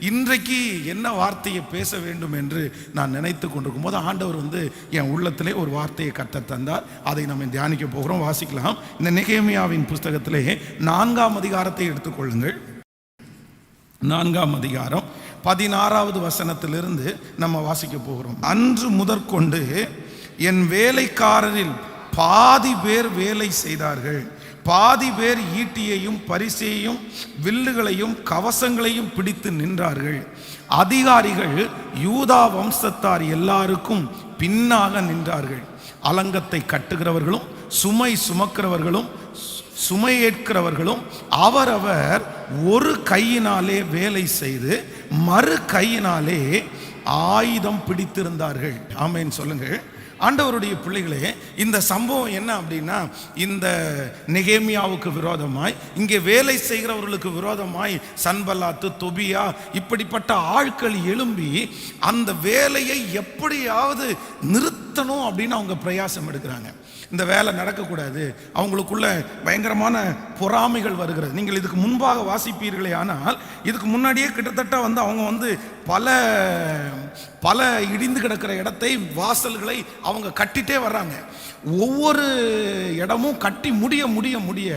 இன்றைக்கு என்ன வார்த்தையை பேச வேண்டும் என்று நான் நினைத்து கொண்டிருக்கும் போது ஆண்டவர் என் உள்ளத்திலே ஒரு வார்த்தையை கர்த்தர் தந்தார். அதை நம்ம தியானிக்க போகிறோம். வாசிக்கலாம். இந்த நெகேமியாவின் புஸ்தகத்திலே 4ஆம் அதிகாரத்தை எடுத்துக்கொள்ளுங்கள். 4ஆம் அதிகாரம் 16வது வசனத்திலிருந்து நம்ம வாசிக்க போகிறோம். அன்று முதற்கொண்டு என் வேலைக்காரரில் பாதி பேர் வேலை செய்தார்கள், பாதி பேர் ஈட்டியையும் பரிசையும் வில்லுகளையும் கவசங்களையும் பிடித்து நின்றார்கள். அதிகாரிகள் யூதா வம்சத்தார் எல்லாருக்கும் பின்னாக நின்றார்கள். அலங்கத்தை கட்டுகிறவர்களும் சுமை சுமக்கிறவர்களும் சுமை ஏற்கிறவர்களும் அவரவர் ஒரு கையினாலே வேலை செய்து மறு கையினாலே ஆயுதம் பிடித்திருந்தார்கள். ஆமென் சொல்லுங்கள். ஆண்டவருடைய பிள்ளைகளே, இந்த சம்பவம் என்ன அப்படின்னா, இந்த நெகேமியாவுக்கு விரோதமாய், இங்கே வேலை செய்கிறவர்களுக்கு விரோதமாய் சன்பல்லாத்து, தொபியா இப்படிப்பட்ட ஆட்கள் எழும்பி அந்த வேலையை எப்படியாவது நிறுத்தணும் அப்படின்னு அவங்க பிரயாசம் எடுக்கிறாங்க. இந்த வேலை நடக்கக்கூடாது, அவங்களுக்குள்ள பயங்கரமான பொறாமைகள் வருகிறது. நீங்கள் இதுக்கு முன்பாக வாசிப்பீர்களே, ஆனால் இதுக்கு முன்னாடியே கிட்டத்தட்ட அவங்க பல இடிந்து கிடக்கிற இடத்தை, வாசல்களை அவங்க கட்டிட்டே வர்றாங்க. ஒவ்வொரு இடமும் கட்டி முடிய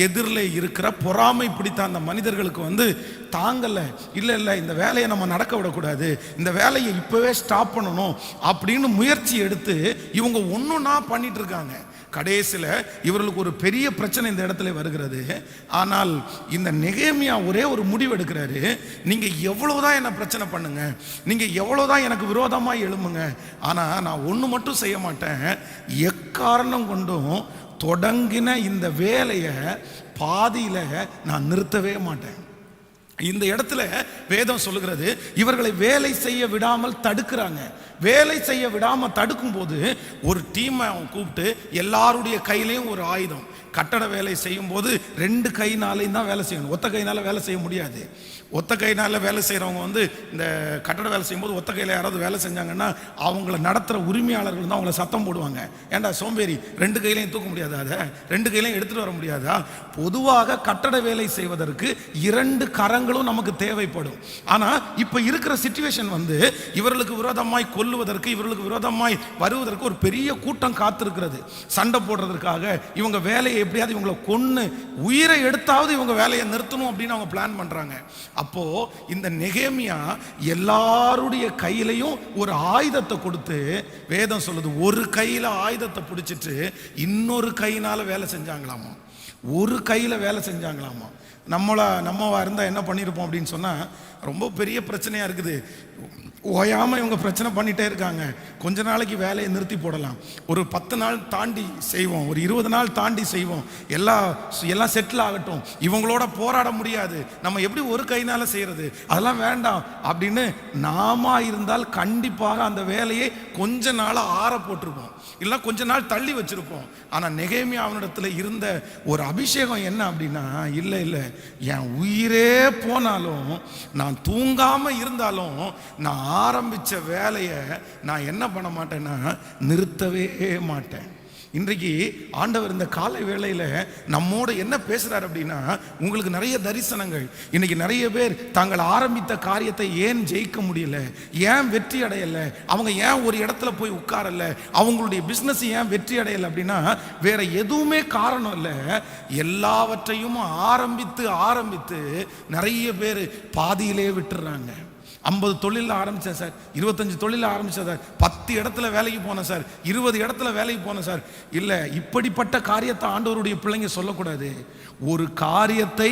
எதிரில் இருக்கிற பொறாமை பிடித்த அந்த மனிதர்களுக்கு தாங்கலை. இல்லை இந்த வேலையை நம்ம நடக்க விடக்கூடாது, இந்த வேலையை இப்போவே ஸ்டாப் பண்ணணும் அப்படின்னு முயற்சி எடுத்து இவங்க ஒன்றுன்னா பண்ணிட்டு இருக்காங்க. கடைசியில் இவர்களுக்கு ஒரு பெரிய பிரச்சனை இந்த இடத்துல வருகிறது. ஆனால் இந்த நெகேமியா ஒரே ஒரு முடிவு எடுக்கிறாரு. நீங்கள் எவ்வளோதான் என்ன பிரச்சனை பண்ணுங்க, நீங்கள் எவ்வளோதான் எனக்கு விரோதமாக எழும்புங்க, ஆனால் நான் ஒன்று மட்டும் செய்ய மாட்டேன். எக்காரணம் கொண்டும் தொடங்கின இந்த வேலையை பாதியில் நான் நிறுத்தவே மாட்டேன். இந்த இடத்துல வேதம் சொல்லுகிறது, இவர்களை வேலை செய்ய விடாமல் தடுக்கிறாங்க. வேலை செய்ய விடாமல் தடுக்கும் போது ஒரு டீமை அவன் கூப்பிட்டு எல்லாருடைய கையிலையும் ஒரு ஆயுதம். கட்டட வேலை செய்யும் போது 2 கையினாலையும் தான் வேலை செய்யணும், ஒத்த கையினால வேலை செய்ய முடியாது. ஒத்த கையினால வேலை செய்கிறவங்க இந்த கட்டட வேலை செய்யும்போது ஒத்த கையில் யாராவது வேலை செஞ்சாங்கன்னா அவங்கள நடத்துகிற உரிமையாளர்கள் தான் அவங்கள சத்தம் போடுவாங்க. ஏண்டா சோம்பேறி, 2 கையிலையும் தூக்க முடியாதா, அதை 2 கையிலையும் எடுத்துகிட்டு வர முடியாதா? பொதுவாக கட்டட வேலை செய்வதற்கு 2 கரங்களும் நமக்கு தேவைப்படும். ஆனால் இப்போ இருக்கிற சிச்சுவேஷன் இவர்களுக்கு விரோதமாய் கொல்லுவதற்கு, இவர்களுக்கு விரோதமாய் வருவதற்கு ஒரு பெரிய கூட்டம் காத்திருக்கிறது. சண்டை போடுறதுக்காக இவங்க வேலையை எப்படியாவது இவங்களை கொன்று உயிரை எடுத்தாவது இவங்க வேலையை நிறுத்தணும் அப்படின்னு அவங்க பிளான் பண்றாங்க. அப்போ இந்த நெகேமியா எல்லாருடைய கையிலையும் ஒரு ஆயுதத்தை கொடுத்து, வேதம் சொல்லுது, ஒரு கையில ஆயுதத்தை பிடிச்சிட்டு இன்னொரு கையினால வேலை செஞ்சாங்களாமா. ஒரு கையில வேலை செஞ்சாங்களாமா. நம்மவா இருந்தா என்ன பண்ணியிருப்போம் அப்படின்னு சொன்னா, ரொம்ப பெரிய பிரச்சனையா இருக்குது, ஓயாமல் இவங்க பிரச்சனை பண்ணிகிட்டே இருக்காங்க. கொஞ்ச நாளைக்கு வேலையை நிறுத்தி போடலாம், ஒரு 10 நாள் தாண்டி செய்வோம், ஒரு 20 நாள் தாண்டி செய்வோம், எல்லாம் செட்டில் ஆகட்டும், இவங்களோட போராட முடியாது, நம்ம எப்படி ஒரு கையினால செய்கிறது, அதெல்லாம் வேண்டாம் அப்படின்னு நாம இருந்தால் கண்டிப்பாக அந்த வேலையை கொஞ்ச நாள் ஆற போட்டிருப்போம், இல்லை கொஞ்ச நாள் தள்ளி வச்சிருப்போம். ஆனால் நெகேமியா அவனிடத்தில் இருந்த ஒரு அபிஷேகம் என்ன அப்படின்னா, இல்லை என் உயிரே போனாலும், நான் தூங்காம இருந்தாலும், நான் ஆரம்பிச்ச வேலையை நான் என்ன பண்ண மாட்டேன்னா நிறுத்தவே மாட்டேன். இன்றைக்கு ஆண்டவர் இந்த காலை வேளையில் நம்மோட என்ன பேசுறார் அப்படின்னா, உங்களுக்கு நிறைய தரிசனங்கள். இன்னைக்கு நிறைய பேர் தாங்கள் ஆரம்பித்த காரியத்தை ஏன் ஜெயிக்க முடியல, ஏன் வெற்றி அடையலை, அவங்க ஏன் ஒரு இடத்துல போய் உட்காரல, அவங்களுடைய பிஸ்னஸ் ஏன் வெற்றி அடையலை அப்படின்னா வேற எதுவுமே காரணம் இல்லை. எல்லாவற்றையும் ஆரம்பித்து நிறைய பேர் பாதியிலே விட்டுறாங்க. 50 தொழில் ஆரம்பித்தேன் சார், 25 தொழில் ஆரம்பித்தேன் சார், 10 இடத்துல வேலைக்கு போனேன் சார், 20 இடத்துல வேலைக்கு போனேன் சார். இல்லை, இப்படிப்பட்ட காரியத்தை ஆண்டவருடைய பிள்ளைங்க சொல்லக்கூடாது. ஒரு காரியத்தை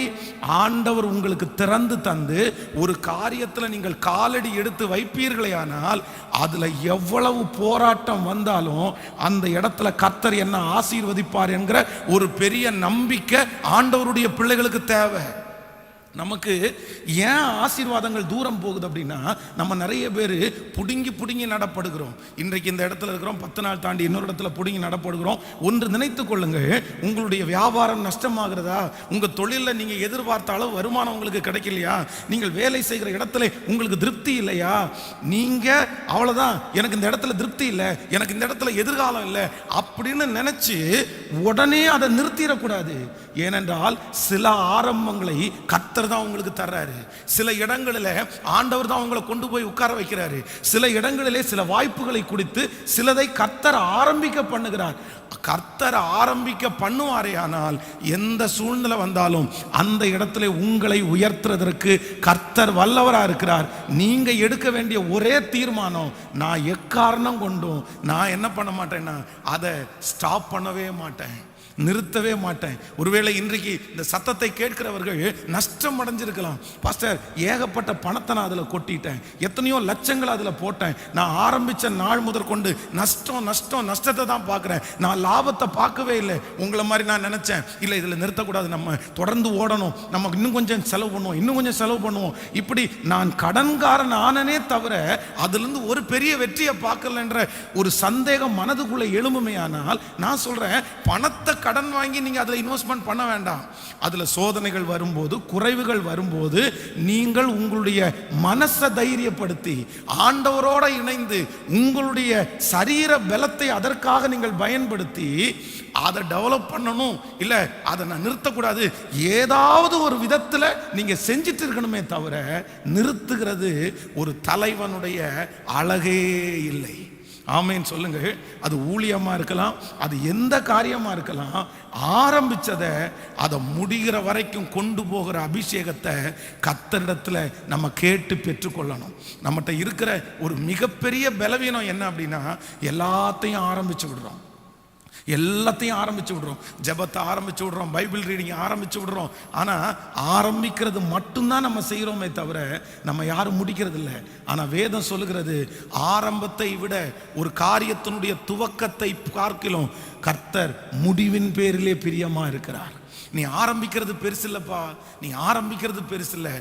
ஆண்டவர் உங்களுக்கு திறந்து தந்து ஒரு காரியத்தில் நீங்கள் காலடி எடுத்து வைப்பீர்களே, ஆனால் அதில் எவ்வளவு போராட்டம் வந்தாலும் அந்த இடத்துல கர்த்தர் என்ன ஆசீர்வதிப்பார் என்கிற ஒரு பெரிய நம்பிக்கை ஆண்டவருடைய பிள்ளைகளுக்கு தேவை. நமக்கு ஏன் ஆசீர்வாதங்கள் தூரம் போகுது அப்படின்னா, நம்ம நிறைய பேர் புடுங்கி நடப்படுகிறோம். இன்றைக்கு இந்த இடத்துல இருக்கிறோம், 10 நாள் தாண்டி இன்னொரு இடத்துல புடுங்கி நடப்படுகிறோம். ஒன்று நினைத்து கொள்ளுங்கள், உங்களுடைய வியாபாரம் நஷ்டமாகிறதா, உங்கள் தொழிலில் நீங்கள் எதிர்பார்த்த அளவு வருமானம் உங்களுக்கு கிடைக்கலையா, நீங்கள் வேலை செய்கிற இடத்துல உங்களுக்கு திருப்தி இல்லையா, நீங்கள் அவ்வளோதான், எனக்கு இந்த இடத்துல திருப்தி இல்லை, எனக்கு இந்த இடத்துல எதிர்காலம் இல்லை அப்படின்னு நினச்சி உடனே அதை நிறுத்திடக்கூடாது. ஏனென்றால் சில ஆரம்பங்களை கர்த்தர் கர்த்தர் தான் உங்களுக்கு தர்றாரு. சில இடங்களில் ஆண்டவர் தான் உங்களை கொண்டு போய் உட்கார வைக்கிறாரு. சில இடங்களிலே சில வாய்ப்புகளை கொடுத்து சிலதை கர்த்தர் ஆரம்பிக்க பண்ணுகிறார். கர்த்தர் ஆரம்பிக்க பண்ணுவாரே, ஆனால் எந்த சூழ்நிலை வந்தாலும் அந்த இடத்துல உங்களை உயர்த்துறதற்கு கர்த்தர் வல்லவரா இருக்கிறார். நீங்க எடுக்க வேண்டிய ஒரே தீர்மானம், நான் எக்காரணம் கொண்டும் நான் என்ன பண்ண மாட்டேன்னா அதை ஸ்டாப் பண்ணவே மாட்டேன், நிறுத்தவே மாட்டேன். ஒருவேளை இன்றைக்கு இந்த சத்தத்தை கேட்கிறவர்கள் நஷ்டம் அடைஞ்சிருக்கலாம். பாஸ்டர், ஏகப்பட்ட பணத்தை நான் அதில் கொட்டிட்டேன், எத்தனையோ லட்சங்கள் அதில் போட்டேன், நான் ஆரம்பித்த நாள் முதற்கொண்டு நஷ்டத்தை தான் பார்க்குறேன், நான் லாபத்தை பார்க்கவே இல்லை. உங்களை மாதிரி நான் நினச்சேன், இல்லை இதில் நிறுத்தக்கூடாது, நம்ம தொடர்ந்து ஓடணும், நம்ம இன்னும் கொஞ்சம் செலவு பண்ணுவோம், இன்னும் கொஞ்சம் செலவு பண்ணுவோம். இப்படி நான் கடன்காரன் ஆனனே தவிர அதுலேருந்து ஒரு பெரிய வெற்றியை பார்க்கலன்ற ஒரு சந்தேகம் மனதுக்குள்ளே எழும்புமே. ஆனால் நான் சொல்கிறேன், பணத்தை கடன் வாங்கி நீங்க அதுல இன்வெஸ்ட்மெண்ட் பண்ண வேண்டாம். அதுல சோதனைகள் வரும்போது, குறைவுகள் வரும்போது நீங்கள் உங்களுடைய மனசை தைரியப்படுத்தி ஆண்டவரோட இணைந்து உங்களுடைய சரீர பலத்தை அதற்காக நீங்கள் பயன்படுத்தி அதை டெவலப் பண்ணணும். இல்ல அதை நான் நிறுத்தக்கூடாது, ஏதாவது ஒரு விதத்துல நீங்க செஞ்சிட்டு இருக்கணுமே தவிர நிறுத்துகிறது ஒரு தலைவனுடைய அழகே இல்லை. ஆமேன் சொல்லுங்க. அது ஊழியமா இருக்கலாம், அது எந்த காரியமா இருக்கலாம், ஆரம்பிச்சதை அதை முடிகிற வரைக்கும் கொண்டு போகிற அபிஷேகத்தை கர்த்தரிடத்துல நம்ம கேட்டு பெற்றுக்கொள்ளணும். நம்மகிட்ட இருக்கிற ஒரு மிகப்பெரிய பலவீனம் என்ன அப்படின்னா, எல்லாத்தையும் ஆரம்பிச்சு விடுறோம், எல்லாத்தையும் ஆரம்பிச்சு விடுறோம், ஜெபத்தை ஆரம்பிச்சு விடுறோம், பைபிள் ரீடிங் ஆரம்பிச்சு விடுறோம். ஆனால் ஆரம்பிக்கிறது மட்டும்தான் நம்ம செய்கிறோமே தவிர நம்ம யாரும் முடிக்கிறது இல்லை. ஆனால் வேதம் சொல்லுகிறது, ஆரம்பத்தை விட ஒரு காரியத்தினுடைய துவக்கத்தை பார்க்கலாம் கர்த்தர் முடிவின் பேரிலே பிரியமா இருக்கிறார். நீ ஆரம்பிக்கிறது பெருசு இல்லப்பா, நீ ஆரம்பிக்கிறது பெருசு இல்லை,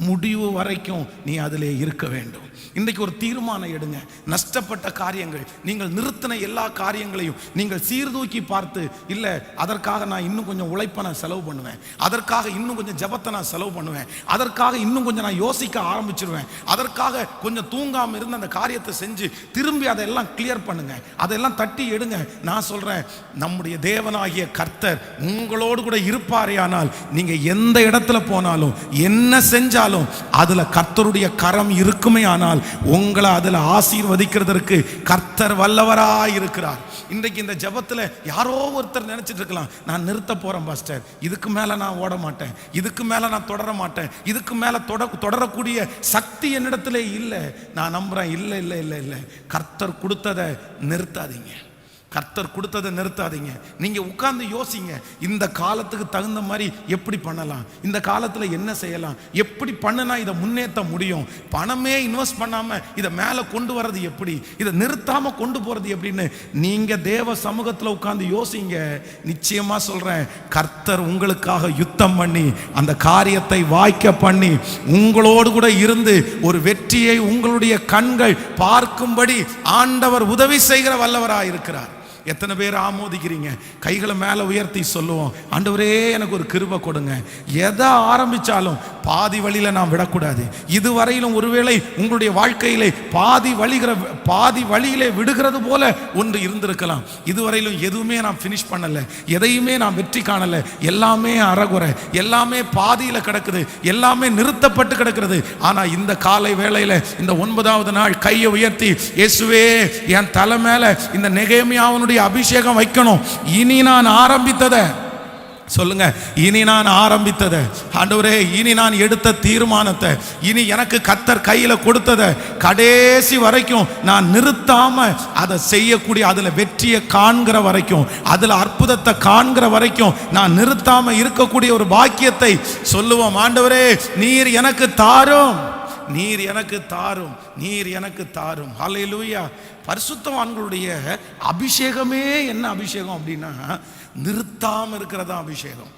முடிவு வரைக்கும் நீ அதிலே இருக்க வேண்டும். இன்றைக்கு ஒரு தீர்மானம் எடுங்க. நஷ்டப்பட்ட காரியங்கள், நீங்கள் நிறுத்தின எல்லா காரியங்களையும் நீங்கள் சீர்தூக்கி பார்த்து, இல்லை அதற்காக நான் இன்னும் கொஞ்சம் உழைப்பை நான் செலவு பண்ணுவேன், அதற்காக இன்னும் கொஞ்சம் ஜபத்தை நான் செலவு பண்ணுவேன், அதற்காக இன்னும் கொஞ்சம் நான் யோசிக்க ஆரம்பிச்சிருவேன், அதற்காக கொஞ்சம் தூங்காமல் இருந்து அந்த காரியத்தை செஞ்சு திரும்பி அதெல்லாம் கிளியர் பண்ணுங்க, அதெல்லாம் தட்டி எடுங்க. நான் சொல்றேன், நம்முடைய தேவனாகிய கர்த்தர் உங்களோடு கூட இருப்பாரே, ஆனால் நீங்க எந்த இடத்துல போனாலும் என்ன செஞ்சாலும் அதுல கர்த்தருடைய கரம் இருக்குமே, ஆனால் உங்களை அதுல ஆசீர்வதிக்கிறதற்கு கர்த்தர் வல்லவராய் இருக்கிறார். இன்றைக்கு இந்த ஜெபத்துல யாரோ ஒருத்தர் நினைச்சிட்டு இருக்கலாம், நான் நிறுத்த போறேன் பாஸ்டர், இதுக்கு மேல நான் ஓட மாட்டேன், இதுக்கு மேல நான் தொடர மாட்டேன், இதுக்கு மேல தொடரக்கூடிய சக்தி என்னிடத்துல இல்லை. நான் நம்புறேன், இல்லை இல்லை இல்லை இல்லை, கர்த்தர் கொடுத்ததை நிறுத்தாதீங்க, கர்த்தர் கொடுத்ததை நிறுத்தாதீங்க. நீங்க உட்கார்ந்து யோசிங்க, இந்த காலத்துக்கு தகுந்த மாதிரி எப்படி பண்ணலாம், இந்த காலத்துல என்ன செய்யலாம், எப்படி பண்ணினா இதை முன்னேற்ற முடியும், பணமே இன்வெஸ்ட் பண்ணாம இதை மேல கொண்டு வர்றது எப்படி, இதை நிறுத்தாம கொண்டு போறது எப்படின்னு நீங்க தேவ சமூகத்துல உட்கார்ந்து யோசிங்க. நிச்சயமா சொல்றேன், கர்த்தர் உங்களுக்காக யுத்தம் பண்ணி அந்த காரியத்தை வாய்க்க பண்ணி உங்களோடு கூட இருந்து ஒரு வெற்றியை உங்களுடைய கண்கள் பார்க்கும்படி ஆண்டவர் உதவி செய்கிற வல்லவராய் இருக்கிறார். எத்தனை பேர் ஆமோதிக்கிறீங்க? கைகளை மேலே உயர்த்தி சொல்லுவோம், ஆண்டவரே எனக்கு ஒரு கிருபை கொடுங்க. எதை ஆரம்பிச்சாலும் பாதி வழியில நான் விடக்கூடாது. இதுவரையிலும் ஒருவேளை உங்களுடைய வாழ்க்கையிலே பாதி வழியிலே விடுகிறது போல ஒன்று இருந்திருக்கலாம். இதுவரையிலும் எதுவுமே நான் ஃபினிஷ் பண்ணல, எதையுமே நான் வெற்றி காணல, எல்லாமே அறகுறை, எல்லாமே பாதியில கிடக்குது, எல்லாமே நிறுத்தப்பட்டு கிடக்கிறது. ஆனா இந்த காலை வேளையில இந்த 9வது நாள் கையை உயர்த்தி, இயேசுவே என் தலை மேல இந்த நெகேமியாவுடைய அபிஷேகம் வைக்கணும். இனி நான் ஆரம்பித்ததை சொல்லுங்க, இனி நான் ஆரம்பித்ததை, ஆண்டவரே இனி நான் எடுத்த தீர்மானத்தை, இனி எனக்கு கர்த்தர் கையில கொடுத்ததை கடைசி வரைக்கும் நான் நிறுத்தாம அதை செய்யக்கூடிய, அதுல வெற்றியை காண்கிற வரைக்கும், அதுல அற்புதத்தை காண்கிற வரைக்கும் நான் நிறுத்தாம இருக்கக்கூடிய ஒரு பாக்கியத்தை சொல்லுவோம். ஆண்டவரே நீர் எனக்கு தாரும், நீர் எனக்கு தாரும், நீர் எனக்கு தாரும். ஹல்லேலூயா. பரிசுத்தவான்களுடைய அபிஷேகமே என்ன அபிஷேகம் அப்படின்னா, நிறுத்தாம இருக்கிறதா அபிஷேகம்.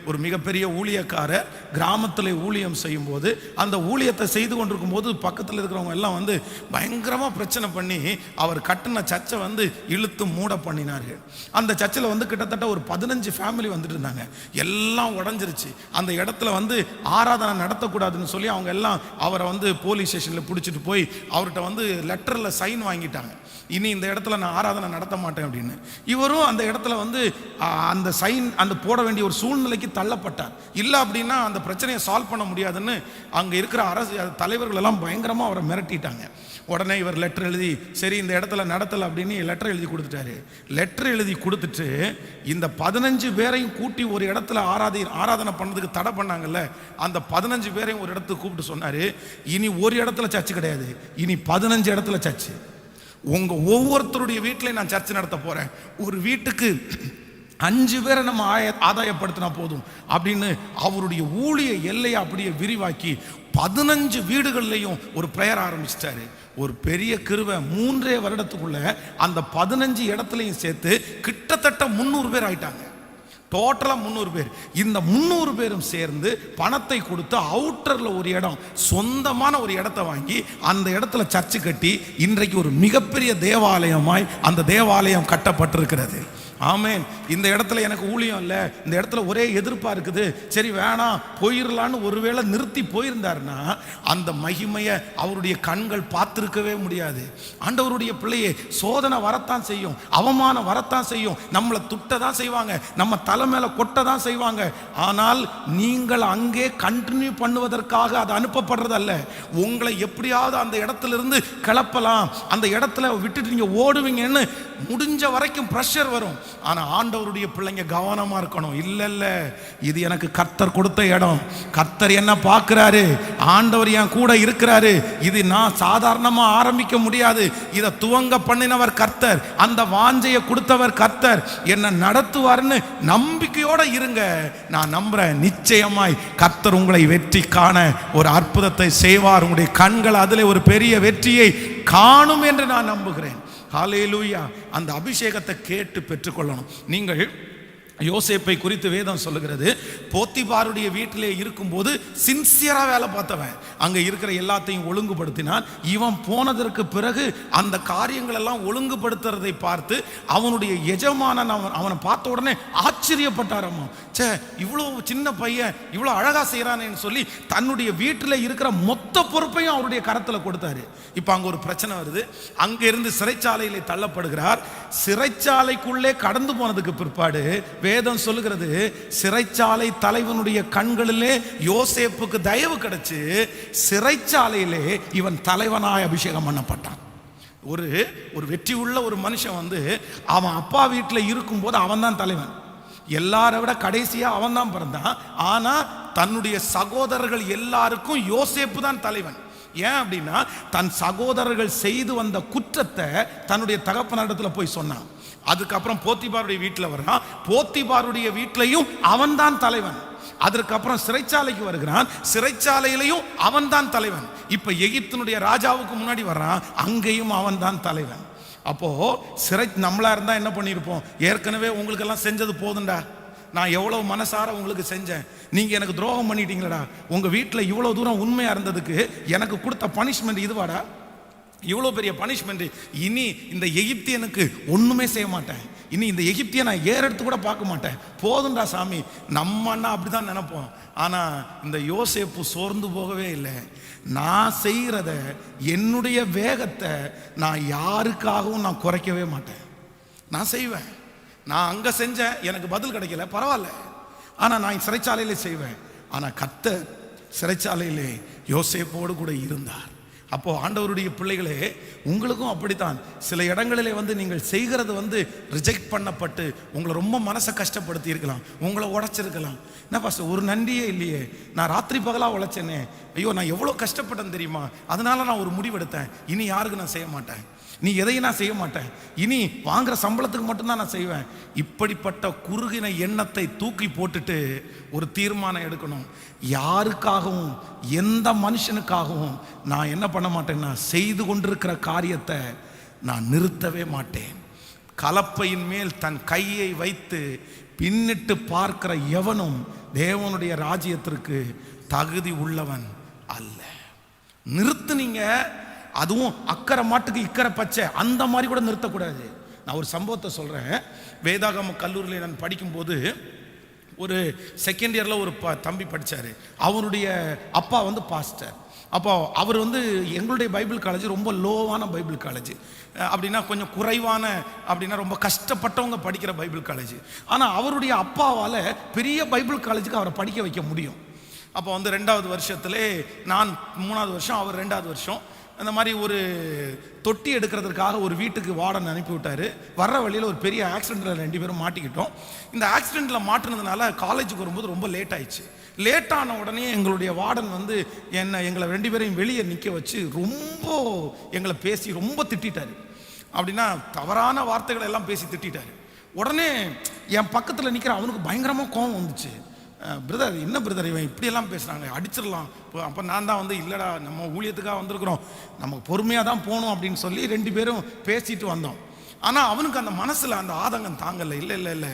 ஒரு மிகப்பெரிய ஊழியக்காரர் கிராமத்தில் ஊழியம் செய்யும் போது, அந்த ஊழியத்தை செய்து கொண்டிருக்கும் போது பக்கத்தில் இருக்கிறவங்க எல்லாம் வந்து பயங்கரமாக பிரச்சனை பண்ணி அவர் கட்டின சர்ச்சை வந்து இழுத்து மூட பண்ணினார்கள். அந்த சர்ச்சில் வந்து கிட்டத்தட்ட ஒரு 15 ஃபேமிலி வந்துட்டு இருந்தாங்க. எல்லாம் உடஞ்சிருச்சு. அந்த இடத்துல வந்து ஆராதனை நடத்தக்கூடாதுன்னு சொல்லி அவங்க எல்லாம் அவரை வந்து போலீஸ் ஸ்டேஷனில் பிடிச்சிட்டு போய் அவர்கிட்ட வந்து லெட்டரில் சைன் வாங்கிட்டாங்க, இனி இந்த இடத்துல நான் ஆராதனை நடத்த மாட்டேன் அப்படின்னு. இவரும் அந்த இடத்துல வந்து அந்த சைன் அந்த போட வேண்டிய ஒரு சூழ்நிலைக்கு தள்ளப்பட்டார். இல்லை அப்படின்னா அந்த பிரச்சனையை சால்வ் பண்ண முடியாதுன்னு அங்கே இருக்கிற அரசு தலைவர்கள் எல்லாம் பயங்கரமாக அவரை மிரட்டிட்டாங்க. உடனே இவர் லெட்டர் எழுதி, சரி இந்த இடத்துல நடத்தலை அப்படின்னு லெட்டர் எழுதி கொடுத்துட்டாரு. லெட்டர் எழுதி கொடுத்துட்டு இந்த 15 பேரையும் கூட்டி ஒரு இடத்துல ஆராதனை பண்ணதுக்கு தடை பண்ணாங்கல்ல, அந்த 15 பேரையும் ஒரு இடத்துக்கு கூப்பிட்டு சொன்னார், இனி ஒரு இடத்துல சர்ச்சு கிடையாது, இனி 15 இடத்துல சர்ச்சு. உங்க ஒவ்வொருத்தருடைய வீட்டிலையும் நான் சர்ச்சை நடத்த போறேன். ஒரு வீட்டுக்கு 5 பேரை நம்ம ஆதாயப்படுத்தினா போதும் அப்படின்னு அவருடைய ஊழிய எல்லையை அப்படியே விரிவாக்கி 15 வீடுகள்லையும் ஒரு பிரேயர் ஆரம்பிச்சிட்டாரு. ஒரு பெரிய கிருபை, 3 வருடத்துக்குள்ள அந்த 15 இடத்துலையும் சேர்த்து கிட்டத்தட்ட 300 பேர் ஆயிட்டாங்க. டோட்டலா 300 பேர். இந்த 300 பேரும் சேர்ந்து பணத்தை கொடுத்து அவுட்டர்ல ஒரு இடம், சொந்தமான ஒரு இடத்தை வாங்கி அந்த இடத்துல சர்ச்சு கட்டி இன்றைக்கு ஒரு மிகப்பெரிய தேவாலயமாய் அந்த தேவாலயம் கட்டப்பட்டிருக்கிறது. ஆமேன். இந்த இடத்துல எனக்கு ஊழியம் இல்லை, இந்த இடத்துல ஒரே எதிர்ப்பா இருக்குது, சரி வேணாம் போயிடலான்னு ஒருவேளை நிறுத்தி போயிருந்தாருன்னா அந்த மகிமையை அவருடைய கண்கள் பார்த்திருக்கவே முடியாது. ஆண்டவருடைய பிள்ளையே, சோதனை வரத்தான் செய்யும், அவமானம் வரத்தான் செய்யும், நம்மளை துட்ட தான் செய்வாங்க, நம்ம தலை மேல கொட்ட தான் செய்வாங்க. ஆனால் நீங்கள் அங்கே கண்டினியூ பண்ணுவதற்காக அது அனுப்பப்படுறதல்ல. உங்களை எப்படியாவது அந்த இடத்துல இருந்து கிளப்பலாம், அந்த இடத்துல விட்டுட்டு நீங்க ஓடுவீங்கன்னு முடிஞ்ச வரைக்கும் பிரஷர் வரும். ஆனா ஆண்டவருடைய பிள்ளைங்க கவனமா இருக்கணும். இல்ல இல்ல, இது எனக்கு கர்த்தர் கொடுத்த இடம், கர்த்தர் என்ன பார்க்கிறாரு, ஆண்டவர் என் கூட இருக்கிறாரு, இது நான் சாதாரணமா ஆரம்பிக்க முடியாது, இதை துவங்க பண்ணினவர் கர்த்தர், அந்த வாஞ்சையை கொடுத்தவர் கர்த்தர், என்ன நடத்துவார்னு நம்பிக்கையோட இருங்க. நான் நம்புறேன், நிச்சயமாய் கர்த்தர் உங்களை வெற்றி காண ஒரு அற்புதத்தை செய்வார். உங்களுடைய கண்கள் அதிலே ஒரு பெரிய வெற்றியை காணும் என்று நான் நம்புகிறேன். ஹல்லேலூயா. அந்த அபிஷேகத்தை கேட்டு பெற்றுக்கொள்ளணும். நீங்கள் யோசேப்பை குறித்து வேதம் சொல்லுகிறது, போத்திபாருடைய வீட்டிலே இருக்கும்போது சின்சியரா வேலை பார்த்தவன், அங்க இருக்கிற எல்லாத்தையும் ஒழுங்குபடுத்தினான். இவன் போனதற்கு பிறகு அந்த காரியங்கள் எல்லாம் ஒழுங்குபடுத்துறதை பார்த்து அவனுடைய எஜமானன் அவனை பார்த்த உடனே ஆச்சரியப்பட்டாரம்மா, சே இவ்வளோ சின்ன பையன் இவ்வளோ அழகா செய்யறானேன்னு சொல்லி தன்னுடைய வீட்டில் இருக்கிற மொத்த பொறுப்பையும் அவருடைய கரத்தில் கொடுத்தாரு. இப்போ அங்கே ஒரு பிரச்சனை வருது, அங்க இருந்து சிறைச்சாலையிலே தள்ளப்படுகிறார். சிறைச்சாலைக்குள்ளே கடந்து போனதுக்கு பிற்பாடு வேதம் சொல்லுகிறது, சிறைச்சாலை தலைவனுடைய கண்களிலே யோசேப்புக்கு தயவு கிடைச்சு சிறைச்சாலையிலே இவன் தலைவனாய் அபிஷேகம் பண்ணப்பட்டான். ஒரு வெற்றி உள்ள ஒரு மனுஷன் வந்து அவன் அப்பா வீட்டில் இருக்கும்போது அவன் தான் தலைவன், எல்லாரை விட கடைசியா அவன் தான் பிறந்தான். ஆனா தன்னுடைய சகோதரர்கள் எல்லாருக்கும் யோசேப்பு தான் தலைவன். ஏன் அப்படின்னா தன் சகோதரர்கள் செய்து வந்த குற்றத்தை தன்னுடைய தகப்பனிடத்துல போய் சொன்னான். அதுக்கப்புறம் போத்திபாருடைய வீட்டில் வர்றான், போத்திபாருடைய வீட்டிலையும் அவன் தான் தலைவன். அதற்கப்புறம் சிறைச்சாலைக்கு வருகிறான், சிறைச்சாலையிலையும் அவன் தான் தலைவன். இப்ப எகிப்தினுடைய ராஜாவுக்கு முன்னாடி வர்றான், அங்கேயும் அவன் தான் தலைவன். அப்போ நம்மளா இருந்தா என்ன பண்ணிருப்போம், ஏற்கனவே உங்களுக்கு எல்லாம் செஞ்சது போதுண்டா, நான் எவ்வளவு மனசார உங்களுக்கு செஞ்சேன், நீங்க எனக்கு துரோகம் பண்ணிட்டீங்களடா, உங்க வீட்டில் இவ்வளவு தூரம் உண்மையா இருந்ததுக்கு எனக்கு கொடுத்த பனிஷ்மெண்ட் இதுவாடா, இவ்வளோ பெரிய பனிஷ்மெண்ட், இனி இந்த எகிப்தியனுக்கு ஒண்ணுமே செய்ய மாட்டேன், இனி இந்த எகிப்தியை நான் ஏறெடுத்து கூட பார்க்க மாட்டேன், போதுண்டா சாமி. நம்ம அண்ணா அப்படிதான் நினைப்போம். ஆனா இந்த யோசேப்பு சோர்ந்து போகவே இல்லை. நான் செய்கிறத, என்னுடைய வேகத்தை நான் யாருக்காகவும் நான் குறைக்கவே மாட்டேன், நான் செய்வேன். நான் அங்க செஞ்சேன், எனக்கு பதில் கிடைக்கல, பரவாயில்ல, ஆனா நான் சிறைச்சாலையிலே செய்வேன். ஆனா கர்த்தர் சிறைச்சாலையிலே யோசேப்போடு கூட இருந்தார். அப்போ ஆண்டவருடைய பிள்ளைகளே, உங்களுக்கும் அப்படித்தான் சில இடங்களிலே வந்து நீங்கள் செய்கிறது வந்து ரிஜெக்ட் பண்ணப்பட்டு உங்களை ரொம்ப மனசை கஷ்டப்படுத்தி இருக்கலாம், உங்களை உடைச்சிருக்கலாம். என்ன பாஸ்டர் ஒரு நன்றியே இல்லையே, நான் ராத்திரி பகலாக உழைச்சேனே, ஐயோ நான் எவ்வளோ கஷ்டப்பட்டேன் தெரியுமா, அதனால நான் ஒரு முடிவெடுத்தேன், இனி யாருக்கு நான் செய்ய மாட்டேன், நீ எதையும் நான் செய்ய மாட்டேன், இனி வாங்குற சம்பளத்துக்கு மட்டும்தான் நான் செய்வேன். இப்படிப்பட்ட குறுகின எண்ணத்தை தூக்கி போட்டுட்டு ஒரு தீர்மானம் எடுக்கணும். யாருக்காகவும் எந்த மனுஷனுக்காகவும் நான் என்ன பண்ண மாட்டேன்னா, செய்து கொண்டிருக்கிற காரியத்தை நான் நிறுத்தவே மாட்டேன். கலப்பையின் மேல் தன் கையை வைத்து பின்னிட்டு பார்க்கிற எவனும் தேவனுடைய ராஜ்யத்திற்கு தகுதி உள்ளவன் அல்ல. நிறுத்துனீங்க, அதுவும் அக்கறை மாட்டுக்கு இக்கரை பச்சை, அந்த மாதிரி கூட நிறுத்தக்கூடாது. நான் ஒரு சம்பவத்தை சொல்றேன். வேதாகம கல்லூரியில் நான் படிக்கும்போது ஒரு செகண்ட் இயர்ல ஒரு தம்பி படிச்சாரு. அவருடைய அப்பா வந்து பாஸ்டர். அப்போ அவர் வந்து எங்களுடைய பைபிள் காலேஜ் ரொம்ப லோவான பைபிள் காலேஜ், அப்படின்னா கொஞ்சம் குறைவான, அப்படின்னா ரொம்ப கஷ்டப்பட்டவங்க படிக்கிற பைபிள் காலேஜ். ஆனால் அவருடைய அப்பாவால் பெரிய பைபிள் காலேஜுக்கு அவரை படிக்க வைக்க முடியும். அப்போ வந்து 2வது வருஷத்துலே நான் 3வது வருஷம், அவர் 2வது வருஷம். அந்த மாதிரி ஒரு தொட்டி எடுக்கிறதுக்காக ஒரு வீட்டுக்கு வார்டன் அனுப்பி விட்டார். வர்ற வழியில் ஒரு பெரிய ஆக்சிடெண்ட்டில் 2 பேரும் மாட்டிக்கிட்டோம். இந்த ஆக்சிடெண்ட்டில் மாட்டினதுனால காலேஜுக்கு வரும்போது ரொம்ப லேட் ஆயிடுச்சு. லேட்டான உடனே எங்களுடைய வார்டன் வந்து எங்களை 2 பேரையும் வெளியே நிற்க வச்சு ரொம்ப எங்களை பேசி ரொம்ப திட்டாரு. அப்படின்னா தவறான வார்த்தைகளை எல்லாம் பேசி திட்டாரு. உடனே என் பக்கத்தில் நிற்கிற அவனுக்கு பயங்கரமாக கோபம் வந்துச்சு. பிரதர், என்ன பிரதர் இவன் இப்படியெல்லாம் பேசுகிறாங்க, அடிச்சிடலாம். அப்போ நான் தான் வந்து இல்லைடா, நம்ம ஊழியத்துக்காக வந்திருக்கிறோம், நமக்கு பொறுமையாக தான் போகணும் அப்படின்னு சொல்லி 2 பேரும் பேசிட்டு வந்தோம். ஆனால் அவனுக்கு அந்த மனசில் அந்த ஆதங்கம் தாங்கலை. இல்லை,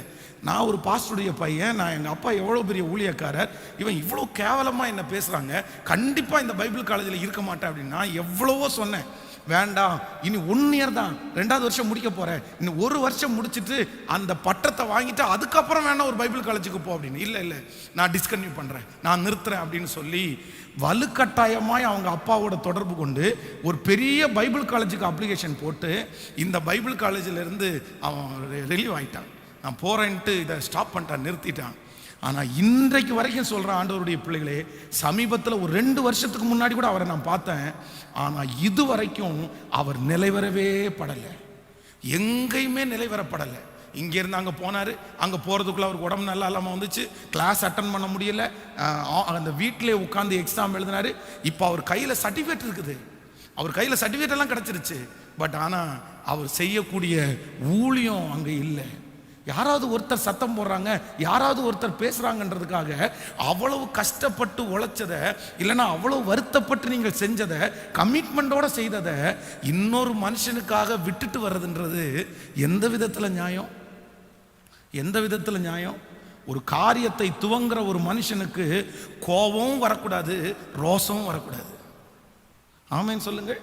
நான் ஒரு பாஸ்டருடைய பையன், நான் எங்கள் அப்பா எவ்வளோ பெரிய ஊழியக்காரர், இவன் இவ்வளோ கேவலமாக என்ன பேசுகிறாங்க, கண்டிப்பாக இந்த பைபிள் காலேஜில் இருக்க மாட்டேன் அப்படின்னு நான் எவ்வளவோ சொன்னேன். வேண்டாம், இனி 1 இயர் தான், 2வது வருஷம் முடிக்க போகிறேன், இன்னும் 1 வருஷம் முடிச்சுட்டு அந்த பட்டத்தை வாங்கிட்டு அதுக்கப்புறம் வேணா ஒரு பைபிள் காலேஜுக்கு போ அப்படின்னு. இல்லை, நான் டிஸ்கன்டினியூ பண்ணுறேன், நான் நிறுத்துறேன் அப்படின்னு சொல்லி வலுக்கட்டாயமாய் அவங்க அப்பாவோட தொடர்பு கொண்டு ஒரு பெரிய பைபிள் காலேஜுக்கு அப்ளிகேஷன் போட்டு இந்த பைபிள் காலேஜிலேருந்து அவன் ரிலீவ் ஆகிட்டான். நான் போகிறேன்ட்டு இதை ஸ்டாப் பண்ணிட்டான், நிறுத்திட்டான். ஆனால் இன்றைக்கு வரைக்கும் சொல்கிறேன் ஆண்டவருடைய பிள்ளைகளே, சமீபத்தில் ஒரு 2 வருஷத்துக்கு முன்னாடி கூட அவரை நான் பார்த்தேன். ஆனால் இது வரைக்கும் அவர் நிலைவரவே படலை, எங்கேயுமே நிலைவரப்படலை. இங்கேருந்து அங்கே போனார், அங்கே போகிறதுக்குள்ளே அவருக்கு உடம்பு நல்லா இல்லாமல் வந்துச்சு, கிளாஸ் அட்டன் பண்ண முடியலை, அந்த வீட்டிலே உட்காந்து எக்ஸாம் எழுதினார். இப்போ அவர் கையில் சர்டிஃபிகேட் இருக்குது, அவர் கையில் சர்டிஃபிகேட் எல்லாம் கிடச்சிருச்சு. பட் ஆனால் அவர் செய்யக்கூடிய ஊழியம் அங்கே இல்லை. யாராவது ஒருத்தர் சத்தம் போடுறாங்க, யாராவது ஒருத்தர் பேசுகிறாங்கன்றதுக்காக அவ்வளவு கஷ்டப்பட்டு உழைச்சதை, இல்லைன்னா அவ்வளவு வருத்தப்பட்டு நீங்கள் செஞ்சதை, கமிட்மெண்ட்டோட செய்ததை இன்னொரு மனுஷனுக்காக விட்டுட்டு வர்றதுன்றது எந்த விதத்தில் நியாயம்? எந்த விதத்தில் நியாயம்? ஒரு காரியத்தை துவங்குற ஒரு மனுஷனுக்கு கோபமும் வரக்கூடாது, ரோசமும் வரக்கூடாது. ஆமேன்னு சொல்லுங்கள்.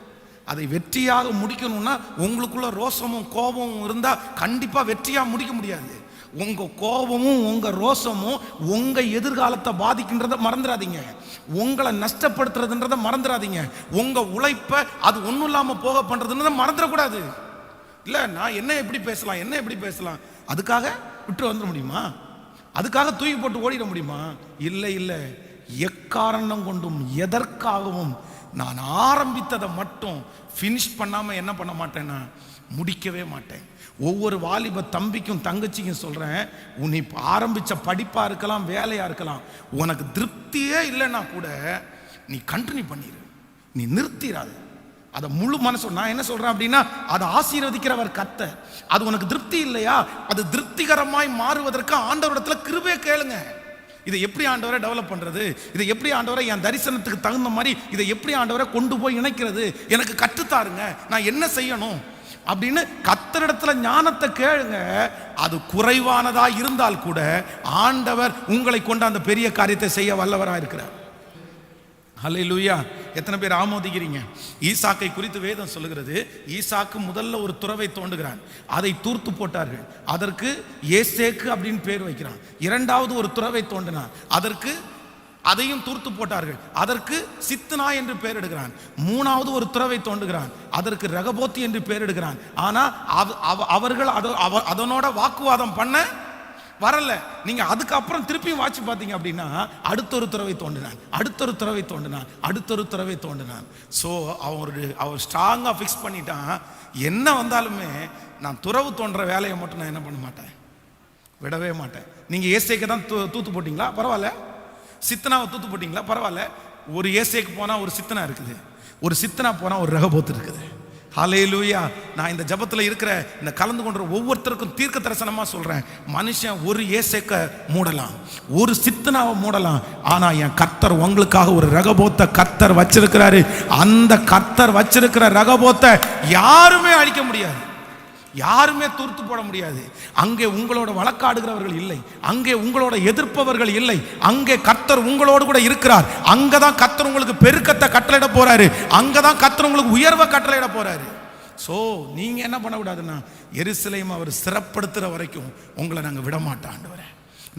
அதை வெற்றியாக முடிக்கணும்னா உங்களுக்குள்ள ரோசமும் கோபமும் இருந்தால் கண்டிப்பாக வெற்றியாக முடிக்க முடியாது. உங்கள் கோபமும் உங்கள் ரோசமும் உங்கள் எதிர்காலத்தை பாதிக்கின்றதை மறந்துடாதீங்க, உங்களை நஷ்டப்படுத்துறதுன்றதை மறந்துடாதீங்க, உங்கள் உழைப்பை அது ஒன்றும் இல்லாமல் போக பண்ணுறதுன்றதை மறந்துடக்கூடாது. இல்லை, நான் என்ன எப்படி பேசலாம், அதுக்காக விட்டு வந்துட முடியுமா? அதுக்காக தூக்கி போட்டு ஓடிட முடியுமா? இல்லை, எக்காரணம் கொண்டும் எதற்காகவும் நான் ஆரம்பித்ததை மட்டும் ஃபினிஷ் பண்ணாமல் என்ன பண்ண மாட்டேன்னா முடிக்கவே மாட்டேன். ஒவ்வொரு வாலிப தம்பிக்கும் தங்கச்சிக்கும் சொல்கிறேன், உன்னை ஆரம்பித்த படிப்பாக இருக்கலாம், வேலையாக இருக்கலாம், உனக்கு திருப்தியே இல்லைன்னா கூட நீ கண்டினியூ பண்ணிடு, நீ நிறுத்திடாது. அதை முழு மனசு. நான் என்ன சொல்கிறேன் அப்படின்னா, அதை ஆசீர்வதிக்கிறவர் கர்த்தர். அது உனக்கு திருப்தி இல்லையா, அது திருப்திகரமாய் மாறுவதற்கு ஆண்டவரிடத்தில் கிருபையை கேளுங்க. இதை எப்படி ஆண்டவரை டெவலப் பண்ணுறது, இதை எப்படி ஆண்டவரை என் தரிசனத்துக்கு தகுந்த மாதிரி இதை எப்படி ஆண்டவரை கொண்டு போய் இணைக்கிறது, எனக்கு கற்றுத்தாருங்க, நான் என்ன செய்யணும் அப்படின்னு கர்த்தரிடத்துல ஞானத்தை கேளுங்க. அது குறைவானதா இருந்தால் கூட ஆண்டவர் உங்களை கொண்டு அந்த பெரிய காரியத்தை செய்ய வல்லவராக இருக்கிறார். ஹல்லேலூயா. எத்தனை பேர் ஆமோதிக்கிறீங்க? ஈசாக்கை குறித்து வேதம் சொல்லுகிறது, ஈசாக்கு முதல்ல ஒரு துறவை தோண்டுகிறான், அதை தூர்த்து போட்டார்கள், அதற்கு ஏசேக்கு அப்படின்னு பேர் வைக்கிறான். 2வது ஒரு துறவை தோண்டினான், அதற்கு அதையும் தூர்த்து போட்டார்கள், அதற்கு சித்னா என்று பெயர் எடுக்கிறான். 3வது ஒரு துறவை தோண்டுகிறான், அதற்கு ரகபோத்தி என்று பெயர் எடுக்கிறான். ஆனா அவர்கள் அதனோட வாக்குவாதம் பண்ண வரல. நீங்க அதுக்கப்புறம் திருப்பியும் வாட்சி பார்த்தீங்க அப்படின்னா அடுத்தொரு துறவை தோண்டினான். ஸோ அவர் ஸ்ட்ராங்காக ஃபிக்ஸ் பண்ணிட்டான், என்ன வந்தாலுமே நான் துறவு தோன்ற வேலையை மட்டும் நான் என்ன பண்ண மாட்டேன், விடவே மாட்டேன். நீங்க ஏசேக்கு தான் தூத்து போட்டீங்களா, பரவாயில்ல. சித்தனாவை தூத்து போட்டீங்களா, பரவாயில்ல. ஒரு ஏசேக்கு போனா ஒரு சித்தனா இருக்குது, ஒரு சித்தனா போனா ஒரு ரகபோத்து இருக்குது. ஹல்லேலூயா. நான் இந்த ஜபத்தில் இருக்கிற இந்த கலந்து கொண்ட ஒவ்வொருத்தருக்கும் தீர்க்க தரிசனமா சொல்றேன், மனுஷன் ஒரு ஏசேக்க மூடலாம், ஒரு சித்தனாவை மூடலாம், ஆனா என் கர்த்தர் உங்களுக்காக ஒரு ரகபோத்தை கர்த்தர் வச்சிருக்கிறாரு. அந்த கர்த்தர் வச்சிருக்கிற ரகபோத்தை யாருமே அழிக்க முடியாது, யாருமே தூர்த்து போட முடியாது. அங்கே உங்களோட வழக்காடுகிறவர்கள் இல்லை, அங்கே உங்களோட எதிர்ப்பவர்கள் இல்லை, அங்கே கர்த்தர் உங்களோடு கூட இருக்கிறார். அங்கதான் கர்த்தர் உங்களுக்கு பெருக்கத்தை கட்டளையிட போறாரு, அங்கதான் கர்த்தர் உங்களுக்கு உயர்வை கட்டளையிட போறாரு. ஸோ நீங்க என்ன பண்ணக்கூடாதுன்னா, எருசலேம் அவர் சிறப்படுத்துற வரைக்கும் உங்களை நாங்கள் விட மாட்டோம் ஆண்டவரே,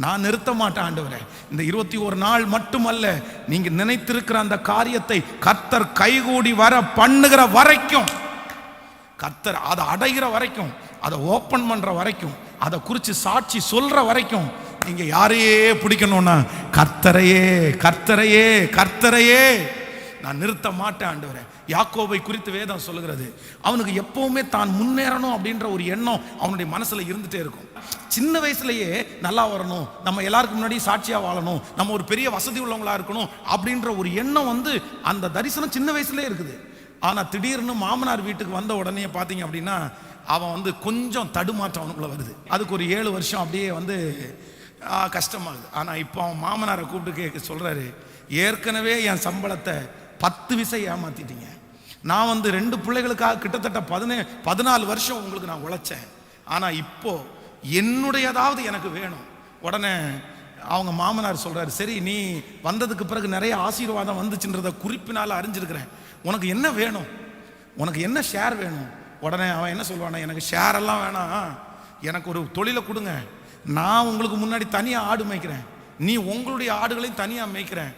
நான் நிறுத்த மாட்டேன் ஆண்டவரே. இந்த 21 நாள் மட்டுமல்ல, நீங்க நினைத்திருக்கிற அந்த காரியத்தை கர்த்தர் கைகூடி வர பண்ணுகிற வரைக்கும், கர்த்தர் அதை அடைகிற வரைக்கும், அதை ஓப்பன் பண்ற வரைக்கும், அதை குறித்து சாட்சி சொல்ற வரைக்கும் நீங்க யாரையே பிடிக்கணும்னா கர்த்தரையே கர்த்தரையே கர்த்தரையே நான் நிறுத்த மாட்டேன் ஆண்டவரே. யாக்கோபை குறித்து வேதம் சொல்லுகிறது, அவனுக்கு எப்பவுமே தான் முன்னேறணும் அப்படின்ற ஒரு எண்ணம் அவனுடைய மனசுல இருந்துட்டே இருக்கும். சின்ன வயசுலயே நல்லா வரணும், நம்ம எல்லாருக்கும் முன்னாடி சாட்சியா வாழணும், நம்ம ஒரு பெரிய வசதி உள்ளவங்களா இருக்கணும் அப்படின்ற ஒரு எண்ணம் அந்த தரிசனம் சின்ன வயசுலயே இருக்குது. ஆனா திடீர்னு மாமனார் வீட்டுக்கு வந்த உடனே பாத்தீங்க அப்படின்னா அவன் கொஞ்சம் தடுமாற்றம் அவனுக்குள்ள வருது. அதுக்கு ஒரு 7 வருஷம் அப்படியே கஷ்டமாகுது. ஆனா இப்போ அவன் மாமனாரை கூப்பிட்டு சொல்றாரு, ஏற்கனவே என் சம்பளத்தை 10 விசை ஏமாத்திட்டீங்க. நான் 2 பிள்ளைகளுக்காக கிட்டத்தட்ட 14 வருஷம் உங்களுக்கு நான் உழைச்சேன். ஆனா இப்போ என்னுடையதாவது எனக்கு வேணும். உடனே அவங்க மாமனார் சொல்றாரு, சரி நீ வந்ததுக்கு பிறகு நிறைய ஆசீர்வாதம் வந்துச்சுன்றத குறிப்பினால அறிஞ்சிருக்கிறேன், உனக்கு என்ன வேணும், உனக்கு என்ன ஷேர் வேணும்? உடனே அவன் என்ன சொல்லுவானா, எனக்கு ஷேர் எல்லாம் வேணாம், எனக்கு ஒரு தொழிலை கொடுங்க, நான் உங்களுக்கு முன்னாடி தனியாக ஆடு மேய்க்கிறேன், நீ உங்களுடைய ஆடுகளையும் தனியாக மேய்க்கிறேன்,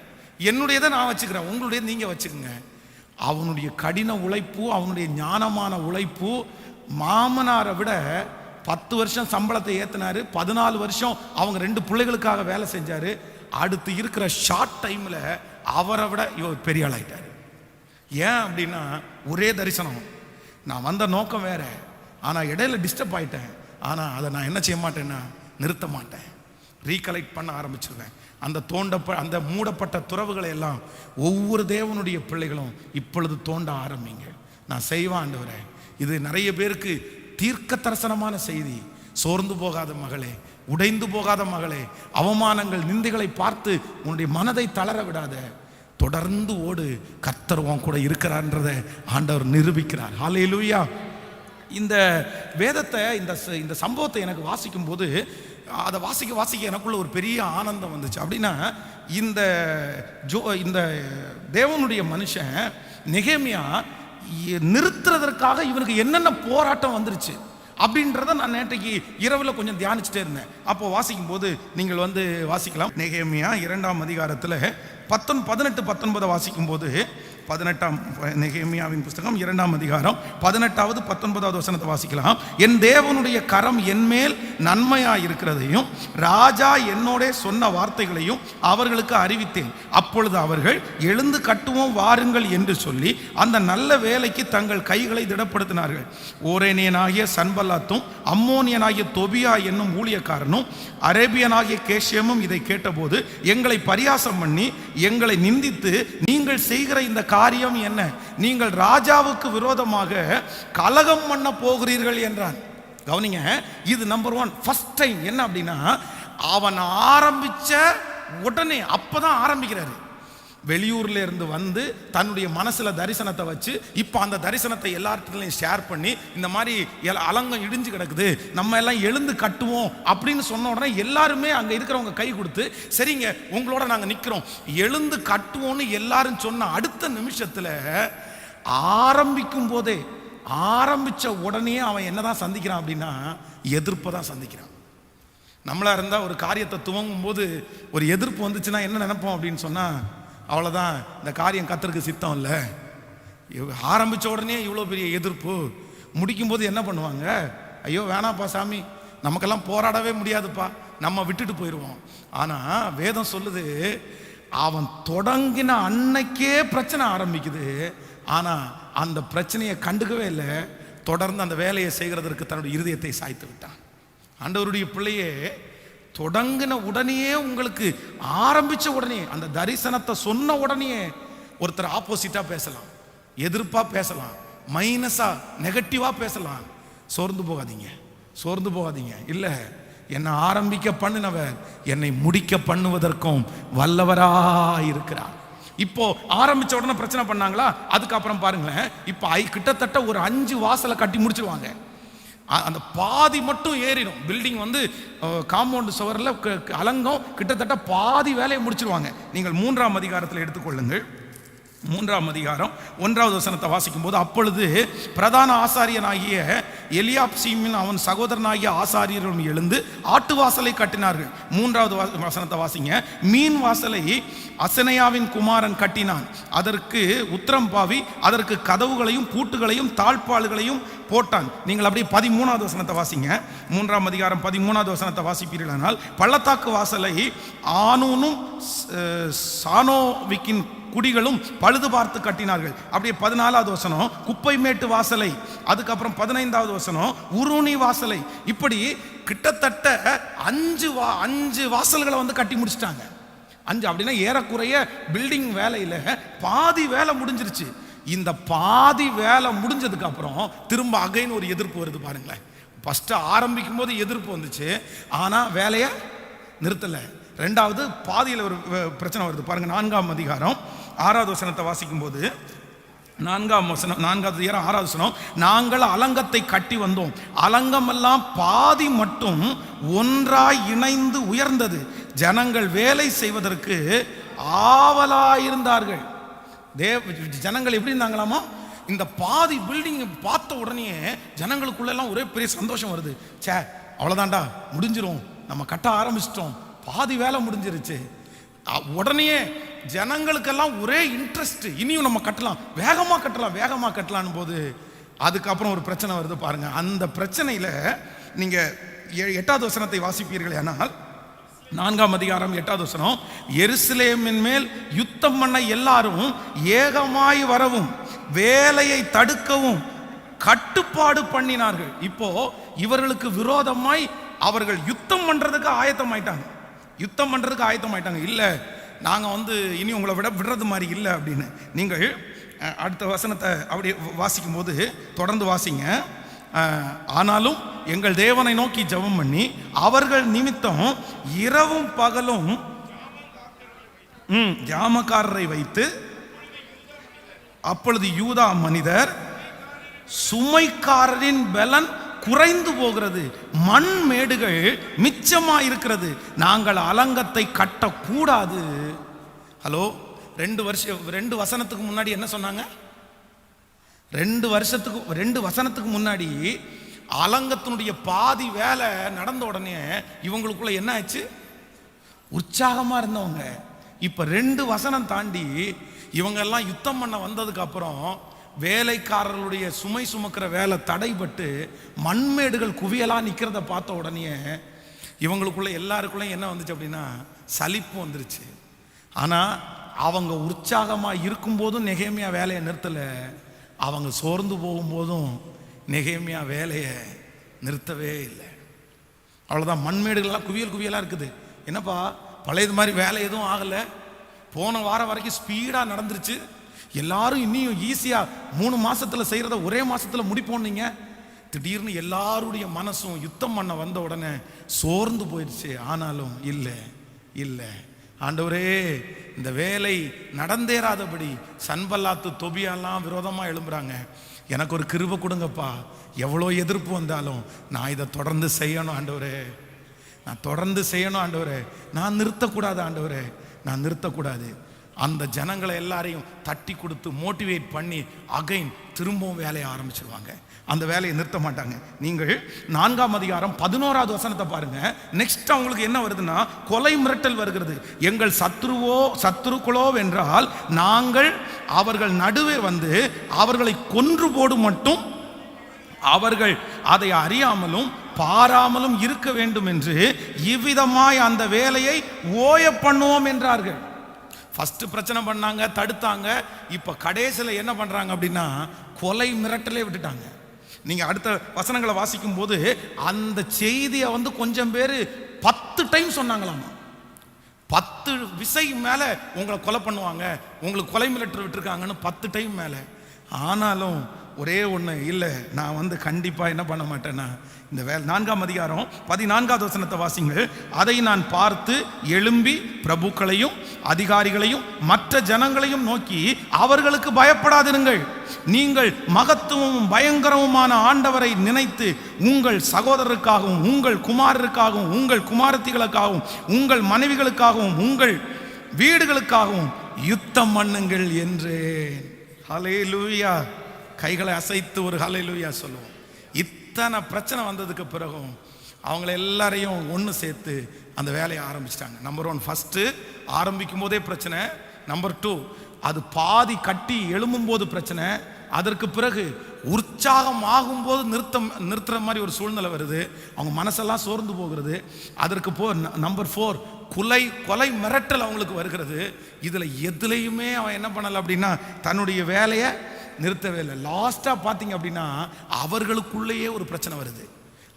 என்னுடையதை நான் வச்சுக்கிறேன், உங்களுடையதை நீங்கள் வச்சுக்கோங்க. அவனுடைய கடின உழைப்பு, அவனுடைய ஞானமான உழைப்பு மாமனாரை விட 10 வருஷம் சம்பளத்தை ஏற்றினாரு, 14 வருஷம் அவங்க 2 பிள்ளைகளுக்காக வேலை செஞ்சாரு. அடுத்து இருக்கிற ஷார்ட் டைமில் அவரை விட இவர் பெரிய ஆளாயிட்டார். ஏன் அப்படின்னா ஒரே தரிசனம், நான் வந்த நோக்கம் வேற, ஆனால் இடையில டிஸ்டர்ப் ஆயிட்டேன். ஆனால் அதை நான் என்ன செய்ய மாட்டேன்னா நிறுத்த மாட்டேன், ரீகலெக்ட் பண்ண ஆரம்பிச்சிருவேன். அந்த மூடப்பட்ட துறவுகளை எல்லாம் ஒவ்வொரு தேவனுடைய பிள்ளைகளும் இப்பொழுது தோண்ட ஆரம்பிங்க. நான் செய்வேன் ஆண்டவரே. இது நிறைய பேருக்கு தீர்க்க தரிசனமான செய்தி. சோர்ந்து போகாத மகளே, உடைந்து போகாத மகளே, அவமானங்கள் நிந்தைகளை பார்த்து உன்னுடைய மனதை தளர விடாத, தொடர்ந்து ஓடு, கர்த்தர் உன் கூட இருக்கிறார்ன்றதை ஆண்டவர் நிரூபிக்கிறார். ஹல்லேலூயா. இந்த வேதத்தை இந்த சம்பவத்தை எனக்கு வாசிக்கும் போது அதை வாசிக்க எனக்குள்ள ஒரு பெரிய ஆனந்தம் வந்துச்சு. அப்படின்னா இந்த தேவனுடைய மனுஷன் நெகேமியா நிறுத்துறதற்காக இவனுக்கு என்னென்ன போராட்டம் வந்துருச்சு அப்படின்றத நான் நேற்றைக்கு இரவில் கொஞ்சம் தியானிச்சுட்டே இருந்தேன். அப்போ வாசிக்கும் போது நீங்கள் வாசிக்கலாம். நெகேமியா 2ஆம் அதிகாரத்தில் 18-19 வாசிக்கும் போது, 18ஆம் நெகேமியாவின் புஸ்தகம் 2ஆம் அதிகாரம் 18வது 19வது வசனத்தை வாசிக்கலாம். என் தேவனுடைய கரம் என்மேல் நன்மையாய் இருக்கிறதையும் ராஜா என்னோட சொன்ன வார்த்தைகளையும் அவர்களுக்கு அறிவித்தேன். அப்பொழுது அவர்கள் எழுந்து கட்டுவோம் வாருங்கள் என்று சொல்லி அந்த நல்ல வேலைக்கு தங்கள் கைகளை திடப்படுத்தினார்கள். ஓரேனியனாகிய சன்பல்லாத்தும் அம்மோனியனாகிய தொபியா என்னும் ஊழியக்காரனும் அரேபியனாகிய கேஷேமும் இதை கேட்டபோது எங்களை பரியாசம் பண்ணி எங்களை நிந்தித்து, நீங்கள் செய்கிற இந்த காரியம் என்ன, நீங்கள் ராஜாவுக்கு விரோதமாக கலகம் பண்ண போகிறீர்கள் என்றான். கவனிங்க, இது நம்பர் 1 ஃபர்ஸ்ட் டைம். என்ன அப்படின்னா அவன் ஆரம்பிச்ச உடனே அப்பதான் ஆரம்பிக்கிறாரு. வெளியூர்ல இருந்து தன்னுடைய மனசுல தரிசனத்தை வச்சு இப்போ அந்த தரிசனத்தை எல்லார்கிட்டையும் ஷேர் பண்ணி, இந்த மாதிரி அலங்கம் இடிஞ்சு கிடக்குது, நம்ம எல்லாம் எழுந்து கட்டுவோம் அப்படின்னு சொன்ன உடனே எல்லாருமே அங்க இருக்கிறவங்க கை கொடுத்து, சரிங்க உங்களோட நாங்க நிக்கிறோம், எழுந்து கட்டுவோம்னு எல்லாரும் சொன்ன அடுத்த நிமிஷத்துல ஆரம்பிச்ச உடனே அவன் என்னதான் சந்திக்கிறான் அப்படின்னா எதிர்ப்பை தான் சந்திக்கிறான். நம்மளா இருந்தா ஒரு காரியத்தை துவங்கும் போது ஒரு எதிர்ப்பு வந்துச்சுன்னா என்ன நினைப்போம் அப்படின்னு சொன்னா, அவ்வளோதான், இந்த காரியம் கர்த்தருக்கு சித்தம் இல்லை. ஆரம்பித்த உடனே இவ்வளோ பெரிய எதிர்ப்பு, முடிக்கும் போது என்ன பண்ணுவாங்க, ஐயோ வேணாப்பா சாமி, நமக்கெல்லாம் போராடவே முடியாதுப்பா, நம்ம விட்டுட்டு போயிடுவோம். ஆனால் வேதம் சொல்லுது, அவன் தொடங்கின அன்னைக்கே பிரச்சனை ஆரம்பிக்குது. ஆனால் அந்த பிரச்சனையை கண்டுக்கவே இல்லை, தொடர்ந்து அந்த வேலையை செய்கிறதற்கு தன்னுடைய இருதயத்தை சாய்த்து விட்டான். ஆண்டவருடைய பிள்ளையே, தொடங்கின உடனே, உங்களுக்கு ஆரம்பிச்ச உடனே, அந்த தரிசனத்தை சொன்ன உடனே ஒருத்தர் ஆப்போசிட்டா பேசலாம், எதிர்ப்பா பேசலாம், மைனஸா நெகட்டிவா பேசலாம். சோர்ந்து போகாதீங்க. இல்ல, என்னை ஆரம்பிக்க பண்ணினவர் என்னை முடிக்க பண்ணுவதற்கும் வல்லவராயிருக்கிறார். இப்போ ஆரம்பிச்ச உடனே பிரச்சனை பண்ணாங்களா, அதுக்கப்புறம் பாருங்களேன், இப்போ கிட்டத்தட்ட ஒரு 5 வாசலை கட்டி முடிச்சிருவாங்க. அந்த பாதி மட்டும் ஏறிடும். பில்டிங் காம்பவுண்ட் சுவரில் அலங்கம் கிட்டத்தட்ட பாதி வேலையை முடிச்சிருவாங்க. நீங்கள் 3ஆம் அதிகாரத்தில் எடுத்துக்கொள்ளுங்கள். 3ஆம் அதிகாரம் 1வது வசனத்தை வாசிக்கும் போது, அப்பொழுது பிரதான ஆசாரியனாகிய எலியாப்சீமின் அவன் சகோதரனாகிய ஆசாரியர்களும் எழுந்து ஆட்டு வாசலை கட்டினார்கள். 3வது வசனத்தை வாசிங்க. மீன் வாசலை அசனையாவின் குமாரன் கட்டினான், அதற்கு உத்திரம் பாவி, அதற்கு கதவுகளையும் பூட்டுகளையும் தாழ்பால்களையும் போட்டான். நீங்கள் அப்படியே 13வது வசனத்தை வாசிங்க. 3ஆம் அதிகாரம் 13வது வசனத்தை வாசிப்பீர்களானால், பள்ளத்தாக்கு வாசலை ஆனூனும் சானோவிக்கின் குடிகளும் பழுது பார்த்து கட்டினார்கள். அப்படியே 14வது வசனம் குப்பை மேட்டு வாசலை, அதுக்கப்புறம் 15வது வசனம் உருணி வாசலை. இப்படி கிட்டத்தட்ட 5 வாசல்களை வந்து கட்டி முடிச்சிட்டாங்க. 5 அப்படின்னா ஏறக்குறைய பில்டிங் வேலையில் பாதி வேலை முடிஞ்சிருச்சு. இந்த பாதி வேலை முடிஞ்சதுக்கு அப்புறம் திரும்ப அகைன் ஒரு எதிர்ப்பு வருது பாருங்களேன். ஃபர்ஸ்ட் ஆரம்பிக்கும் போது எதிர்ப்பு வந்துச்சு, ஆனால் வேலையை நிறுத்தலை. 2வது பாதியில் ஒரு பிரச்சனை வருது பாருங்க. 4ஆம் அதிகாரம் 6வது வசனத்தை வாசிக்கும் போது, 4வது அதிகாரம் 6வது வசனம், நாங்கள் அலங்கத்தை கட்டி வந்தோம், அலங்கமெல்லாம் பாதி மட்டும் ஒன்றாய் இணைந்து உயர்ந்தது, ஜனங்கள் வேலை செய்வதற்கு ஆவலாயிருந்தார்கள். ஜனங்கள் எப்படி இருந்தாங்களாமா, இந்த பாதி பில்டிங் பார்த்த உடனே ஜனங்களுக்குள்ளெல்லாம் ஒரே பெரிய சந்தோஷம் வருது. சே, அவ்வளோதான்டா, முடிஞ்சிரும், நம்ம கட்ட ஆரம்பிச்சிட்டோம், பாதி வேலை முடிஞ்சிருச்சு. உடனே ஜனங்களுக்கெல்லாம் ஒரே இன்ட்ரெஸ்ட், இனியும் நம்ம கட்டலாம், வேகமாக கட்டலான்னு போது அதுக்கப்புறம் ஒரு பிரச்சனை வருது பாருங்க. அந்த பிரச்சனையில் நீங்கள் 8வது வசனத்தை வாசிப்பீர்கள். ஆனால் 4ஆம் அதிகாரம் 8வது வசனம், எருசலேமின் மேல் யுத்தம் பண்ண எல்லாரும் ஏகமாய் வரவும் வேலையை தடுக்கவும் கட்டுப்பாடு பண்ணினார்கள். இப்போ இவர்களுக்கு விரோதமாய் அவர்கள் யுத்தம் பண்றதுக்கு ஆயத்தமாயிட்டாங்க. இல்லை, நாங்கள் இனி உங்களை விடுறது மாதிரி இல்லை அப்படின்னு. நீங்கள் அடுத்த வசனத்தை அப்படி வாசிக்கும் போது தொடர்ந்து வாசிங்க. ஆனாலும் எங்கள் தேவனை நோக்கி ஜெபம் பண்ணி அவர்கள் நிமித்தம் இரவும் பகலும் ஜாமக்காரரை வைத்து, அப்பொழுது யூதா மனிதர் சுமைக்காரரின் பலன் குறைந்து போகிறது, மண் மேடுகள் மிச்சமா இருக்கிறது, நாங்கள் அலங்கத்தை கட்டக்கூடாது. ஹலோ, 2 வசனத்துக்கு முன்னாடி என்ன சொன்னாங்க? 2 வசனத்துக்கு முன்னாடி அலங்கத்தினுடைய பாதி வேலை நடந்த உடனே இவங்களுக்குள்ள என்ன ஆச்சு? உற்சாகமா இருந்தவங்க இப்ப 2 வசனம் தாண்டி இவங்க எல்லாம் யுத்தம் பண்ண வந்ததுக்கு அப்புறம் வேலைக்காரர்களுடைய சுமை சுமக்கிற வேலை தடைபட்டு மண்மேடுகள் குவியலா நிக்கிறத பார்த்த உடனே இவங்களுக்குள்ள எல்லாருக்குள்ளேயும் என்ன வந்துச்சு அப்படின்னா சலிப்பு வந்துருச்சு. ஆனா அவங்க உற்சாகமா இருக்கும் போதும் நெகேமியா வேலையை நிறுத்தல, அவங்க சோர்ந்து போகும்போதும் நெகேமியா வேலையை நிறுத்தவே இல்லை. அவ்வளவுதான், மண்மேடுகள்லாம் குவியலா இருக்குது. என்னப்பா பழையது மாதிரி வேலை எதுவும் ஆகலை, போன வாரம் வரைக்கும் ஸ்பீடா நடந்துருச்சு, எல்லாரும் இன்னும் ஈஸியா 3 மாசத்துல செய்யறத ஒரே மாசத்துல முடிப்போம். திடீர்னு எல்லாருடைய மனசும் யுத்தம் பண்ண வந்த உடனே சோர்ந்து போயிடுச்சு. ஆனாலும் இல்லை ஆண்டவரே, இந்த வேலை நடந்தேறாதபடி சன்பல்லாத்து தொபியெல்லாம் விரோதமா எழும்புறாங்க, எனக்கு ஒரு கிருபை கொடுங்கப்பா, எவ்வளோ எதிர்ப்பு வந்தாலும் நான் இதை தொடர்ந்து செய்யணும் ஆண்டவரே, நான் தொடர்ந்து செய்யணும் ஆண்டவரே, நான் நிறுத்தக்கூடாது ஆண்டவரே, நான் நிறுத்தக்கூடாது. அந்த ஜனங்களை எல்லாரையும் தட்டி கொடுத்து மோட்டிவேட் பண்ணி அகைன் திரும்பவும் வேலையை ஆரம்பிச்சிருவாங்க, அந்த வேலையை நிறுத்த மாட்டாங்க. நீங்கள் 4ஆம் அதிகாரம் 11வது வசனத்தை பாருங்க. நெக்ஸ்ட் அவங்களுக்கு என்ன வருதுன்னா கொலை மிரட்டல் வருகிறது. எங்கள் சத்துருக்களோ வென்றால் நாங்கள் அவர்கள் நடுவே வந்து அவர்களை கொன்று போடும் மட்டும் அவர்கள் அதை அறியாமலும் பாராமலும் இருக்க வேண்டும் என்று இவ்விதமாய் அந்த வேலையை ஓய பண்ணுவோம் என்றார்கள். ஃபர்ஸ்ட் பிரச்சனை பண்ணாங்க, தடுத்தாங்க, இப்ப கடைசியில் என்ன பண்றாங்க அப்படின்னா கொலை மிரட்டலே விட்டுட்டாங்க. நீங்க அடுத்த வசனங்களை வாசிக்கும் போது அந்த செய்தியை கொஞ்சம் பேர் 10 டைம் சொன்னாங்களாமா. 10 விசை மேல உங்களை கொலை பண்ணுவாங்க, உங்களுக்கு கொலை மிரட்டல் விட்டுருக்காங்கன்னு 10 டைம் மேல. ஆனாலும் ஒரே ஒன்று இல்லை, நான் கண்டிப்பா என்ன பண்ண மாட்டேன்னா இந்த வேலை. 4ஆம் அதிகாரம் 14வது வசனத்தை வாசிங்கள். அதை நான் பார்த்து எழும்பி பிரபுக்களையும் அதிகாரிகளையும் மற்ற ஜனங்களையும் நோக்கி அவர்களுக்கு பயப்படாதிருங்கள், நீங்கள் மகத்துவமும் பயங்கரமுமான ஆண்டவரை நினைத்து உங்கள் சகோதரருக்காகவும் உங்கள் குமாரருக்காகவும் உங்கள் குமாரத்திகளுக்காகவும் உங்கள் மனைவிகளுக்காகவும் உங்கள் வீடுகளுக்காகவும் யுத்தம் பண்ணுங்கள் என்றேன். ஹல்லேலூயா. கைகளை அசைத்து ஒரு ஹல்லேலூயா சொல்லுவோம். இத்தனை பிரச்சனை வந்ததுக்கு பிறகும் அவங்கள எல்லாரையும் ஒன்று சேர்த்து அந்த வேலையை ஆரம்பிச்சிட்டாங்க. நம்பர் 1, ஃபஸ்ட்டு ஆரம்பிக்கும் போதே பிரச்சனை. நம்பர் 2, அது பாதி கட்டி எழும்பும் போது பிரச்சனை. அதற்கு பிறகு உற்சாகம் ஆகும்போது நிறுத்துற மாதிரி ஒரு சூழ்நிலை வருது. அவங்க மனசெல்லாம் சோர்ந்து போகிறது. அதற்கு நம்பர் 4, கொலை மிரட்டல் அவங்களுக்கு வருகிறது. இதில் எதுலையுமே அவன் என்ன பண்ணலை அப்படின்னா தன்னுடைய வேலையை நிறுத்தவே இல்லை. லாஸ்ட்டாக பார்த்தீங்க அப்படின்னா அவர்களுக்குள்ளேயே ஒரு பிரச்சனை வருது.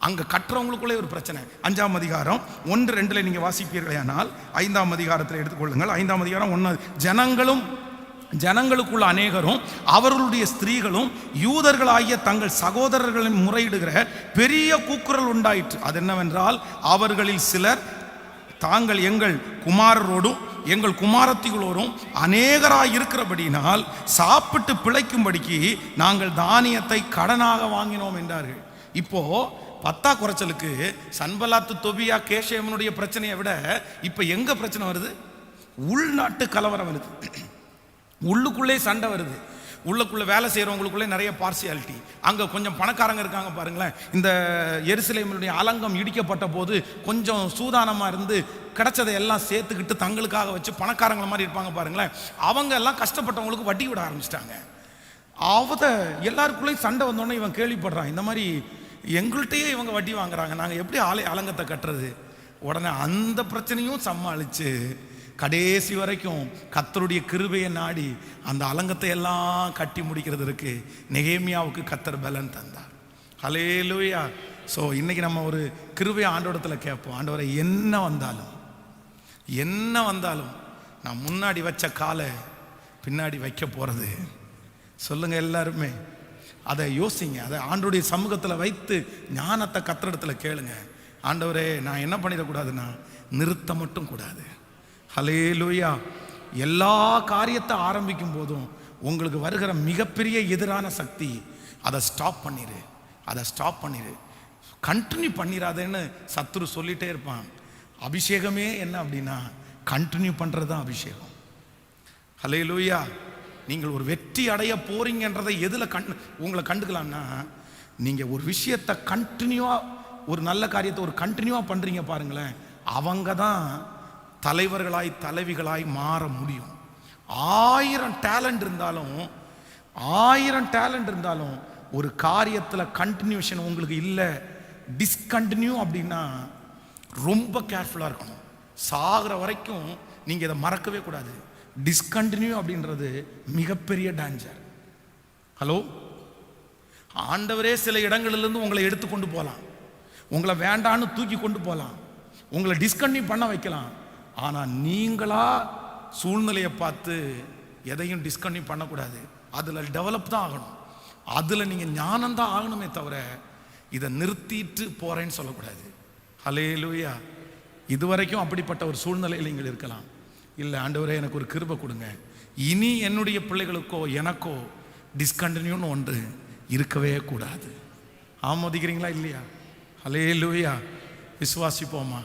அங்கே கட்டுறவங்களுக்குள்ளே ஒரு பிரச்சனை. 5ஆம் அதிகாரம் 1-2 நீங்கள் வாசிப்பீர்களே ஆனால் 5ஆம் அதிகாரத்தில் எடுத்துக்கொள்ளுங்கள். 5ஆம் அதிகாரம் 1, ஜனங்களுக்குள்ள அநேகரும் அவர்களுடைய ஸ்திரீகளும் யூதர்களாகிய தங்கள் சகோதரர்களின் முறையிடுகிற பெரிய கூக்குரல் உண்டாயிற்று. அது என்னவென்றால், அவர்களில் சிலர் தாங்கள் எங்கள் குமாரரோடும் எங்கள் குமாரத்திகளோடும் அநேகராய் இருக்கிறபடினால் சாப்பிட்டு பிழைக்கும்படிக்கு நாங்கள் தானியத்தை கடனாக வாங்கினோம் என்றார்கள். இப்போ பத்தா குறைச்சலுக்கு சன்பலாத்து தொபியா கேஷேமனுடைய பிரச்சனையை விட இப்ப எங்க பிரச்சனை வருது? உள்நாட்டு கலவரம் வருது. உள்ளுக்குள்ளே சண்டை வருது. உள்ளுக்குள்ளே வேலை செய்கிறவங்களுக்குள்ளே நிறைய பார்சியாலிட்டி. அங்கே கொஞ்சம் பணக்காரங்க இருக்காங்க பாருங்களேன். இந்த எருசலேமினுடைய அலங்கம் இடிக்கப்பட்ட போது கொஞ்சம் சூதானமாக இருந்து கிடைச்சதை எல்லாம் சேர்த்துக்கிட்டு தங்களுக்காக வச்சு பணக்காரங்களை மாதிரி இருப்பாங்க பாருங்களேன். அவங்க எல்லாம் கஷ்டப்பட்டவங்களுக்கு வட்டி விட ஆரம்பிச்சிட்டாங்க. எல்லாருக்குள்ளேயும் சண்டை வந்தோடனே இவன் கேள்விப்படுறான், இந்த மாதிரி எங்கள்கிட்டயே இவங்க வட்டி வாங்குறாங்க, நாங்கள் எப்படி அலங்கத்தை கட்டுறது? உடனே அந்த பிரச்சனையும் சமாளித்து கடைசி வரைக்கும் கர்த்தருடைய கிருபையை நாடி அந்த அலங்கத்தை எல்லாம் கட்டி முடிக்கிறதுக்கு நெகேமியாவுக்கு கர்த்தர் பலன் தந்தார். ஹல்லேலூயா. ஸோ இன்னைக்கு நம்ம ஒரு கிருபையை ஆண்டவரத்தில் கேட்போம். ஆண்டவரை என்ன வந்தாலும் நான் முன்னாடி வச்ச காலை பின்னாடி வைக்க போகிறது சொல்லுங்க எல்லாருமே. அதை யோசிங்க. அதை ஆண்டவருடைய சமூகத்தில் வைத்து ஞானத்தை கர்த்தரிடத்தில் கேளுங்க. ஆண்டவரே, நான் என்ன பண்ணிடக்கூடாதுன்னா நிறுத்த மட்டும் கூடாது. ஹல்லேலூயா. எல்லா காரியத்தை ஆரம்பிக்கும் போதும் உங்களுக்கு வருகிற மிகப்பெரிய எதிரான சக்தி, அதை ஸ்டாப் பண்ணிடு, கண்டினியூ பண்ணிடாதேன்னு சத்துரு சொல்லிட்டே இருப்பான். அபிஷேகமே என்ன அப்படின்னா கண்டினியூ பண்ணுறது தான் அபிஷேகம். ஹல்லேலூயா. நீங்கள் ஒரு வெற்றி அடைய போறீங்கன்றதை எதில் உங்களை கண்டுக்கலாம்னா, நீங்கள் ஒரு விஷயத்தை கண்டினியூவாக, ஒரு நல்ல காரியத்தை ஒரு கண்டினியூவாக பண்ணுறீங்க பாருங்களேன், அவங்க தான் தலைவர்களாய் தலைவிகளாய் மாற முடியும். 1000 டேலண்ட் இருந்தாலும் ஒரு காரியத்தில் கண்டினியூஷன் உங்களுக்கு இல்லை, டிஸ்கண்டினியூ அப்படின்னா ரொம்ப கேர்ஃபுல்லாக இருக்கணும். சாகிற வரைக்கும் நீங்கள் இதை மறக்கவே கூடாது. டிஸ்கண்டினியூ அப்படின்றது மிகப்பெரிய டேஞ்சர். ஹலோ, ஆண்டவரே சில இடங்களிலிருந்து உங்களை எடுத்து கொண்டு போகலாம், உங்களை வேண்டான்னு தூக்கி கொண்டு போகலாம், உங்களை டிஸ்கண்டினியூ பண்ண வைக்கலாம். ஆனால் நீங்களா சூழ்நிலையை பார்த்து எதையும் டிஸ்கண்டினியூ பண்ணக்கூடாது. அதில் டெவலப் தான் ஆகணும், அதில் நீங்கள் ஞானம்தான் ஆகணுமே தவிர இதை நிறுத்திட்டு போகிறேன்னு சொல்லக்கூடாது. ஹல்லேலூயா. இதுவரைக்கும் அப்படிப்பட்ட ஒரு சூழ்நிலையில் நீங்கள் இருக்கலாம். இல்லை, ஆண்டவரே எனக்கு ஒரு கிருபை கொடுங்க, இனி என்னுடைய பிள்ளைகளுக்கோ எனக்கோ டிஸ்கண்டினியூன்னு ஒன்று இருக்கவே கூடாது. ஆமோதிக்கிறீங்களா இல்லையா? ஹல்லேலூயா. விசுவாசிப்போமா,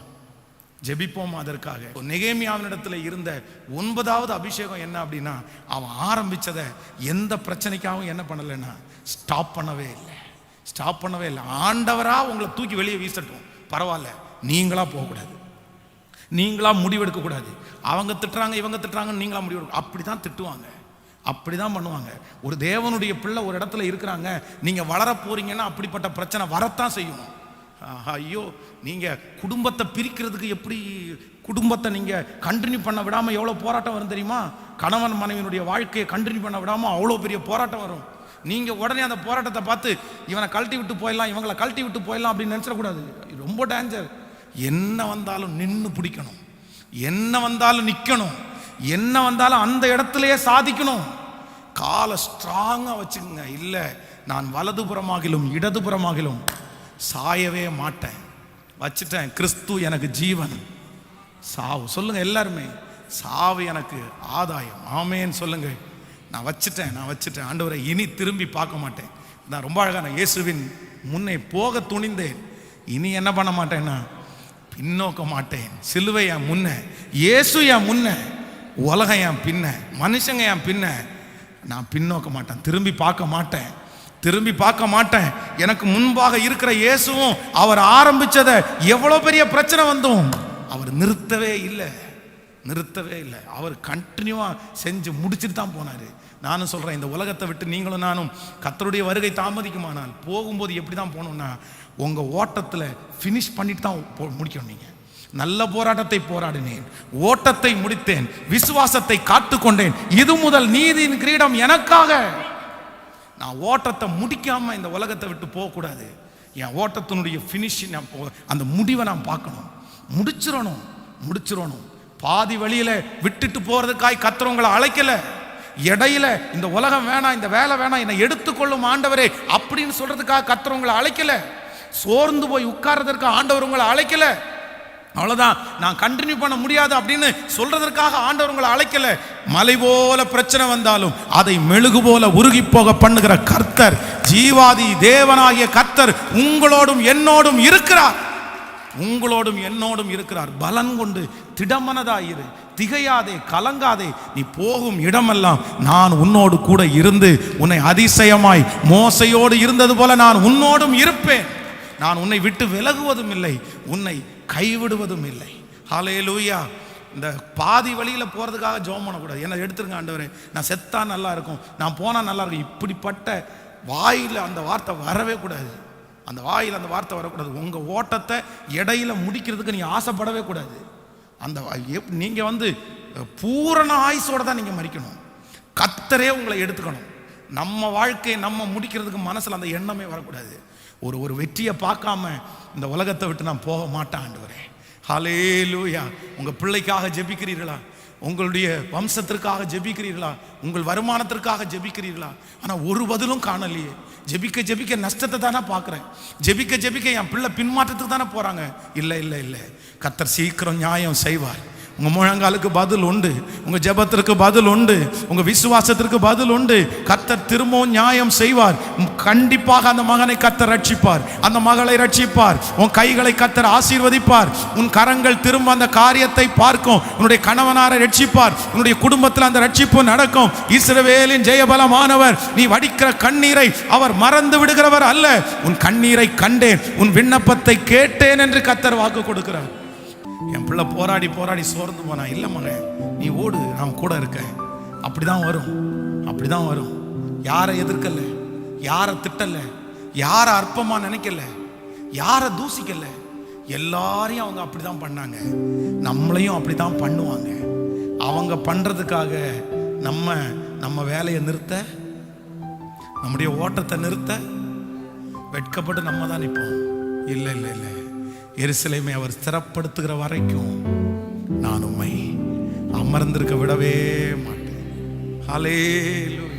ஜெபிப்போமா அதற்காக. நெகேமியாவினிடத்தில் இருந்த 9வது அபிஷேகம் என்ன அப்படின்னா, அவன் ஆரம்பித்ததை எந்த பிரச்சனைக்காகவும் என்ன பண்ணலைன்னா ஸ்டாப் பண்ணவே இல்லை. ஆண்டவராக உங்களை தூக்கி வெளியே வீசட்டும், பரவாயில்ல, நீங்களா போகக்கூடாது, நீங்களா முடிவெடுக்கக்கூடாது. அவங்க திட்டுறாங்க இவங்க திட்டுறாங்கன்னு நீங்களா முடிவெடுக்க, அப்படி தான் திட்டுவாங்க, அப்படி தான் பண்ணுவாங்க. ஒரு தேவனுடைய பிள்ளை ஒரு இடத்துல இருக்கிறாங்க, நீங்கள் வளர போறீங்கன்னா அப்படிப்பட்ட பிரச்சனை வரத்தான் செய்யும். ஐயோ, நீங்கள் குடும்பத்தை பிரிக்கிறதுக்கு எப்படி, குடும்பத்தை நீங்கள் கண்டினியூ பண்ண விடாமல் எவ்வளோ போராட்டம் வரும் தெரியுமா? கணவன் மனைவியினுடைய வாழ்க்கையை கண்டினியூ பண்ண விடாமல் அவ்வளோ பெரிய போராட்டம் வரும். நீங்கள் உடனே அந்த போராட்டத்தை பார்த்து இவனை கழட்டி விட்டு போயிடலாம், இவங்களை கழட்டி விட்டு போயிடலாம் அப்படின்னு நினச்சிடக்கூடாது. ரொம்ப டேஞ்சர். என்ன வந்தாலும் நின்று பிடிக்கணும், என்ன வந்தாலும் நிற்கணும், என்ன வந்தாலும் அந்த இடத்துலையே சாதிக்கணும். காலை ஸ்ட்ராங்காக வச்சுக்கோங்க. இல்லை, நான் வலதுபுறமாகிலும் இடதுபுறமாகிலும் சாயவே மாட்டேன், வச்சுட்டேன். கிறிஸ்து எனக்கு ஜீவன், சாவு சொல்லுங்க எல்லாருமே, சாவு எனக்கு ஆதாயம். ஆமேன்னு சொல்லுங்க. நான் வச்சுட்டேன். ஆண்டவரை இனி திரும்பி பார்க்க மாட்டேன். நான் ரொம்ப அழகான இயேசுவின் முன்னே போக துணிந்தேன், இனி என்ன பண்ண மாட்டேன்னா பின்னோக்க மாட்டேன். சிலுவை என் முன்ன, இயேசு என் முன்ன, உலகம் என் பின்ன, மனுஷங்க என் பின்ன, நான் பின்னோக்க மாட்டேன், திரும்பி பார்க்க மாட்டேன், திரும்பி பார்க்க மாட்டேன். எனக்கு முன்பாக இருக்கிற இயேசுவும் அவர் ஆரம்பிச்சதை எவ்வளோ பெரிய பிரச்சனை வந்தும் அவர் நிறுத்தவே இல்லை, நிறுத்தவே இல்லை. அவர் கண்டினியூவாக செஞ்சு முடிச்சுட்டு தான் போனார். நானும் சொல்கிறேன், இந்த உலகத்தை விட்டு நீங்களும் நானும் கர்த்தருடைய வருகை தாமதிக்குமானால் போகும்போது எப்படி தான் போகணும்னா, உங்கள் ஓட்டத்தில் ஃபினிஷ் பண்ணிட்டு தான் முடிக்கணும். நீங்கள் நல்ல போராட்டத்தை போராடினேன், ஓட்டத்தை முடித்தேன், விசுவாசத்தை காத்துக்கொண்டேன், இது முதல் நீதியின் கிரீடம் எனக்காக. நான் ஓட்டத்தை முடிக்காமல் இந்த உலகத்தை விட்டு போகக்கூடாது. என் ஓட்டத்தினுடைய ஃபினிஷிங், அந்த முடிவை நான் பார்க்கணும், முடிச்சிடணும். பாதி வழியில் விட்டுட்டு போகிறதுக்காய் கர்த்தர் அழைக்கலை. இடையில இந்த உலகம் வேணாம், இந்த வேலை வேணாம், என்னை எடுத்துக்கொள்ளும் ஆண்டவரே அப்படின்னு சொல்றதுக்காக கர்த்தர் அழைக்கல. சோர்ந்து போய் உட்கார்றதற்கு ஆண்டவர் உங்களை அழைக்கல. அவ்வளவுதான், நான் கண்டினியூ பண்ண முடியாது அப்படின்னு சொல்றதற்காக ஆண்டவர் அழைக்கல. மலை போல பிரச்சனை வந்தாலும் அதை மெழுகு போல உருகி போக பண்ணுகிற கர்த்தர், ஜீவாதி தேவனாகிய கர்த்தர் உங்களோடும் என்னோடும் இருக்கிறார். உங்களோடும் என்னோடும் இருக்கிறார். பலன் கொண்டு திடமனதாயிரு, திகையாதே, கலங்காதே. நீ போகும் இடமெல்லாம் நான் உன்னோடு கூட இருந்து உன்னை அதிசயமாய் மோசையோடு இருந்தது போல நான் உன்னோடும் இருப்பேன். நான் உன்னை விட்டு விலகுவதும் இல்லை, உன்னை கைவிடுவதும் இல்லை. ஹல்லேலூயா. இந்த பாதி வழியில் போகிறதுக்காக ஜெபம் பண்ணக்கூடாது. என்ன எடுத்துருங்க ஆண்டவரே, நான் செத்தா நல்லா இருக்கும், நான் போனால் நல்லா இருக்கும், இப்படிப்பட்ட வாயில் அந்த வார்த்தை வரவே கூடாது. அந்த வாயில் அந்த வார்த்தை வரக்கூடாது. உங்கள் ஓட்டத்தை இடையில முடிக்கிறதுக்கு நீங்கள் ஆசைப்படவே கூடாது. அந்த நீங்கள் பூரண ஆயுசோடு தான் நீங்கள் மறிக்கணும். கர்த்தரே உங்களை எடுத்துக்கணும். நம்ம வாழ்க்கையை நம்ம முடிக்கிறதுக்கு மனசில் அந்த எண்ணமே வரக்கூடாது. ஒரு வெற்றியை பார்க்காம இந்த உலகத்தை விட்டு நான் போக மாட்டேன் ஆண்டவரே. ஹல்லேலூயா. உங்கள் பிள்ளைக்காக ஜெபிக்கிறீர்களா? உங்களுடைய வம்சத்திற்காக ஜெபிக்கிறீர்களா? உங்கள் வருமானத்திற்காக ஜெபிக்கிறீர்களா? ஆனால் ஒரு பதிலும் காணலையே. ஜெபிக்க நஷ்டத்தை தானே பார்க்குறேன். ஜெபிக்க என் பிள்ளை பின்மாற்றத்துக்கு தானே போகிறாங்க. இல்லை, கர்த்தர் சீக்கிரம் நியாயம் செய்வார். உங்கள் முழங்காலுக்கு பதில் உண்டு, உங்கள் ஜெபத்திற்கு பதில் உண்டு, உங்கள் விசுவாசத்திற்கு பதில் உண்டு. கர்த்தர் திரும்பவும் நியாயம் செய்வார். கண்டிப்பாக அந்த மகனை கர்த்தர் ரட்சிப்பார், அந்த மகளை ரட்சிப்பார். உன் கைகளை கர்த்தர் ஆசீர்வதிப்பார். உன் கரங்கள் திரும்ப அந்த காரியத்தை பார்க்கும். உன்னுடைய கணவனாரை ரட்சிப்பார். உன்னுடைய குடும்பத்தில் அந்த ரட்சிப்பு நடக்கும். இஸ்ரவேலின் ஜெயபலமானவர், நீ வடிக்கிற கண்ணீரை அவர் மறந்து விடுகிறவர் அல்ல. உன் கண்ணீரை கண்டேன், உன் விண்ணப்பத்தை கேட்டேன் என்று கர்த்தர் வாக்கு கொடுக்கிறார். என் பிள்ளை போராடி சோர்ந்து போனா, இல்லை மகன் நீ ஓடு, நான் கூட இருக்கேன். அப்படிதான் வரும். யாரை எதிர்க்கல, யாரை திட்டல, யாரை அற்பமா நினைக்கல, யாரை தூசிக்கல. எல்லாரையும் அவங்க அப்படிதான் பண்ணாங்க, நம்மளையும் அப்படிதான் பண்ணுவாங்க. அவங்க பண்றதுக்காக நம்ம வேலையை நிறுத்த, நம்முடைய ஓட்டத்தை நிறுத்த வெட்கப்பட்டு நம்ம தான் நிற்போம். இல்லை, எருசலேமை அவர் ஸ்திரப்படுத்துகிற வரைக்கும் நான் உம்மை அமர்ந்திருக்க விடவே மாட்டேன். ஹல்லேலூயா.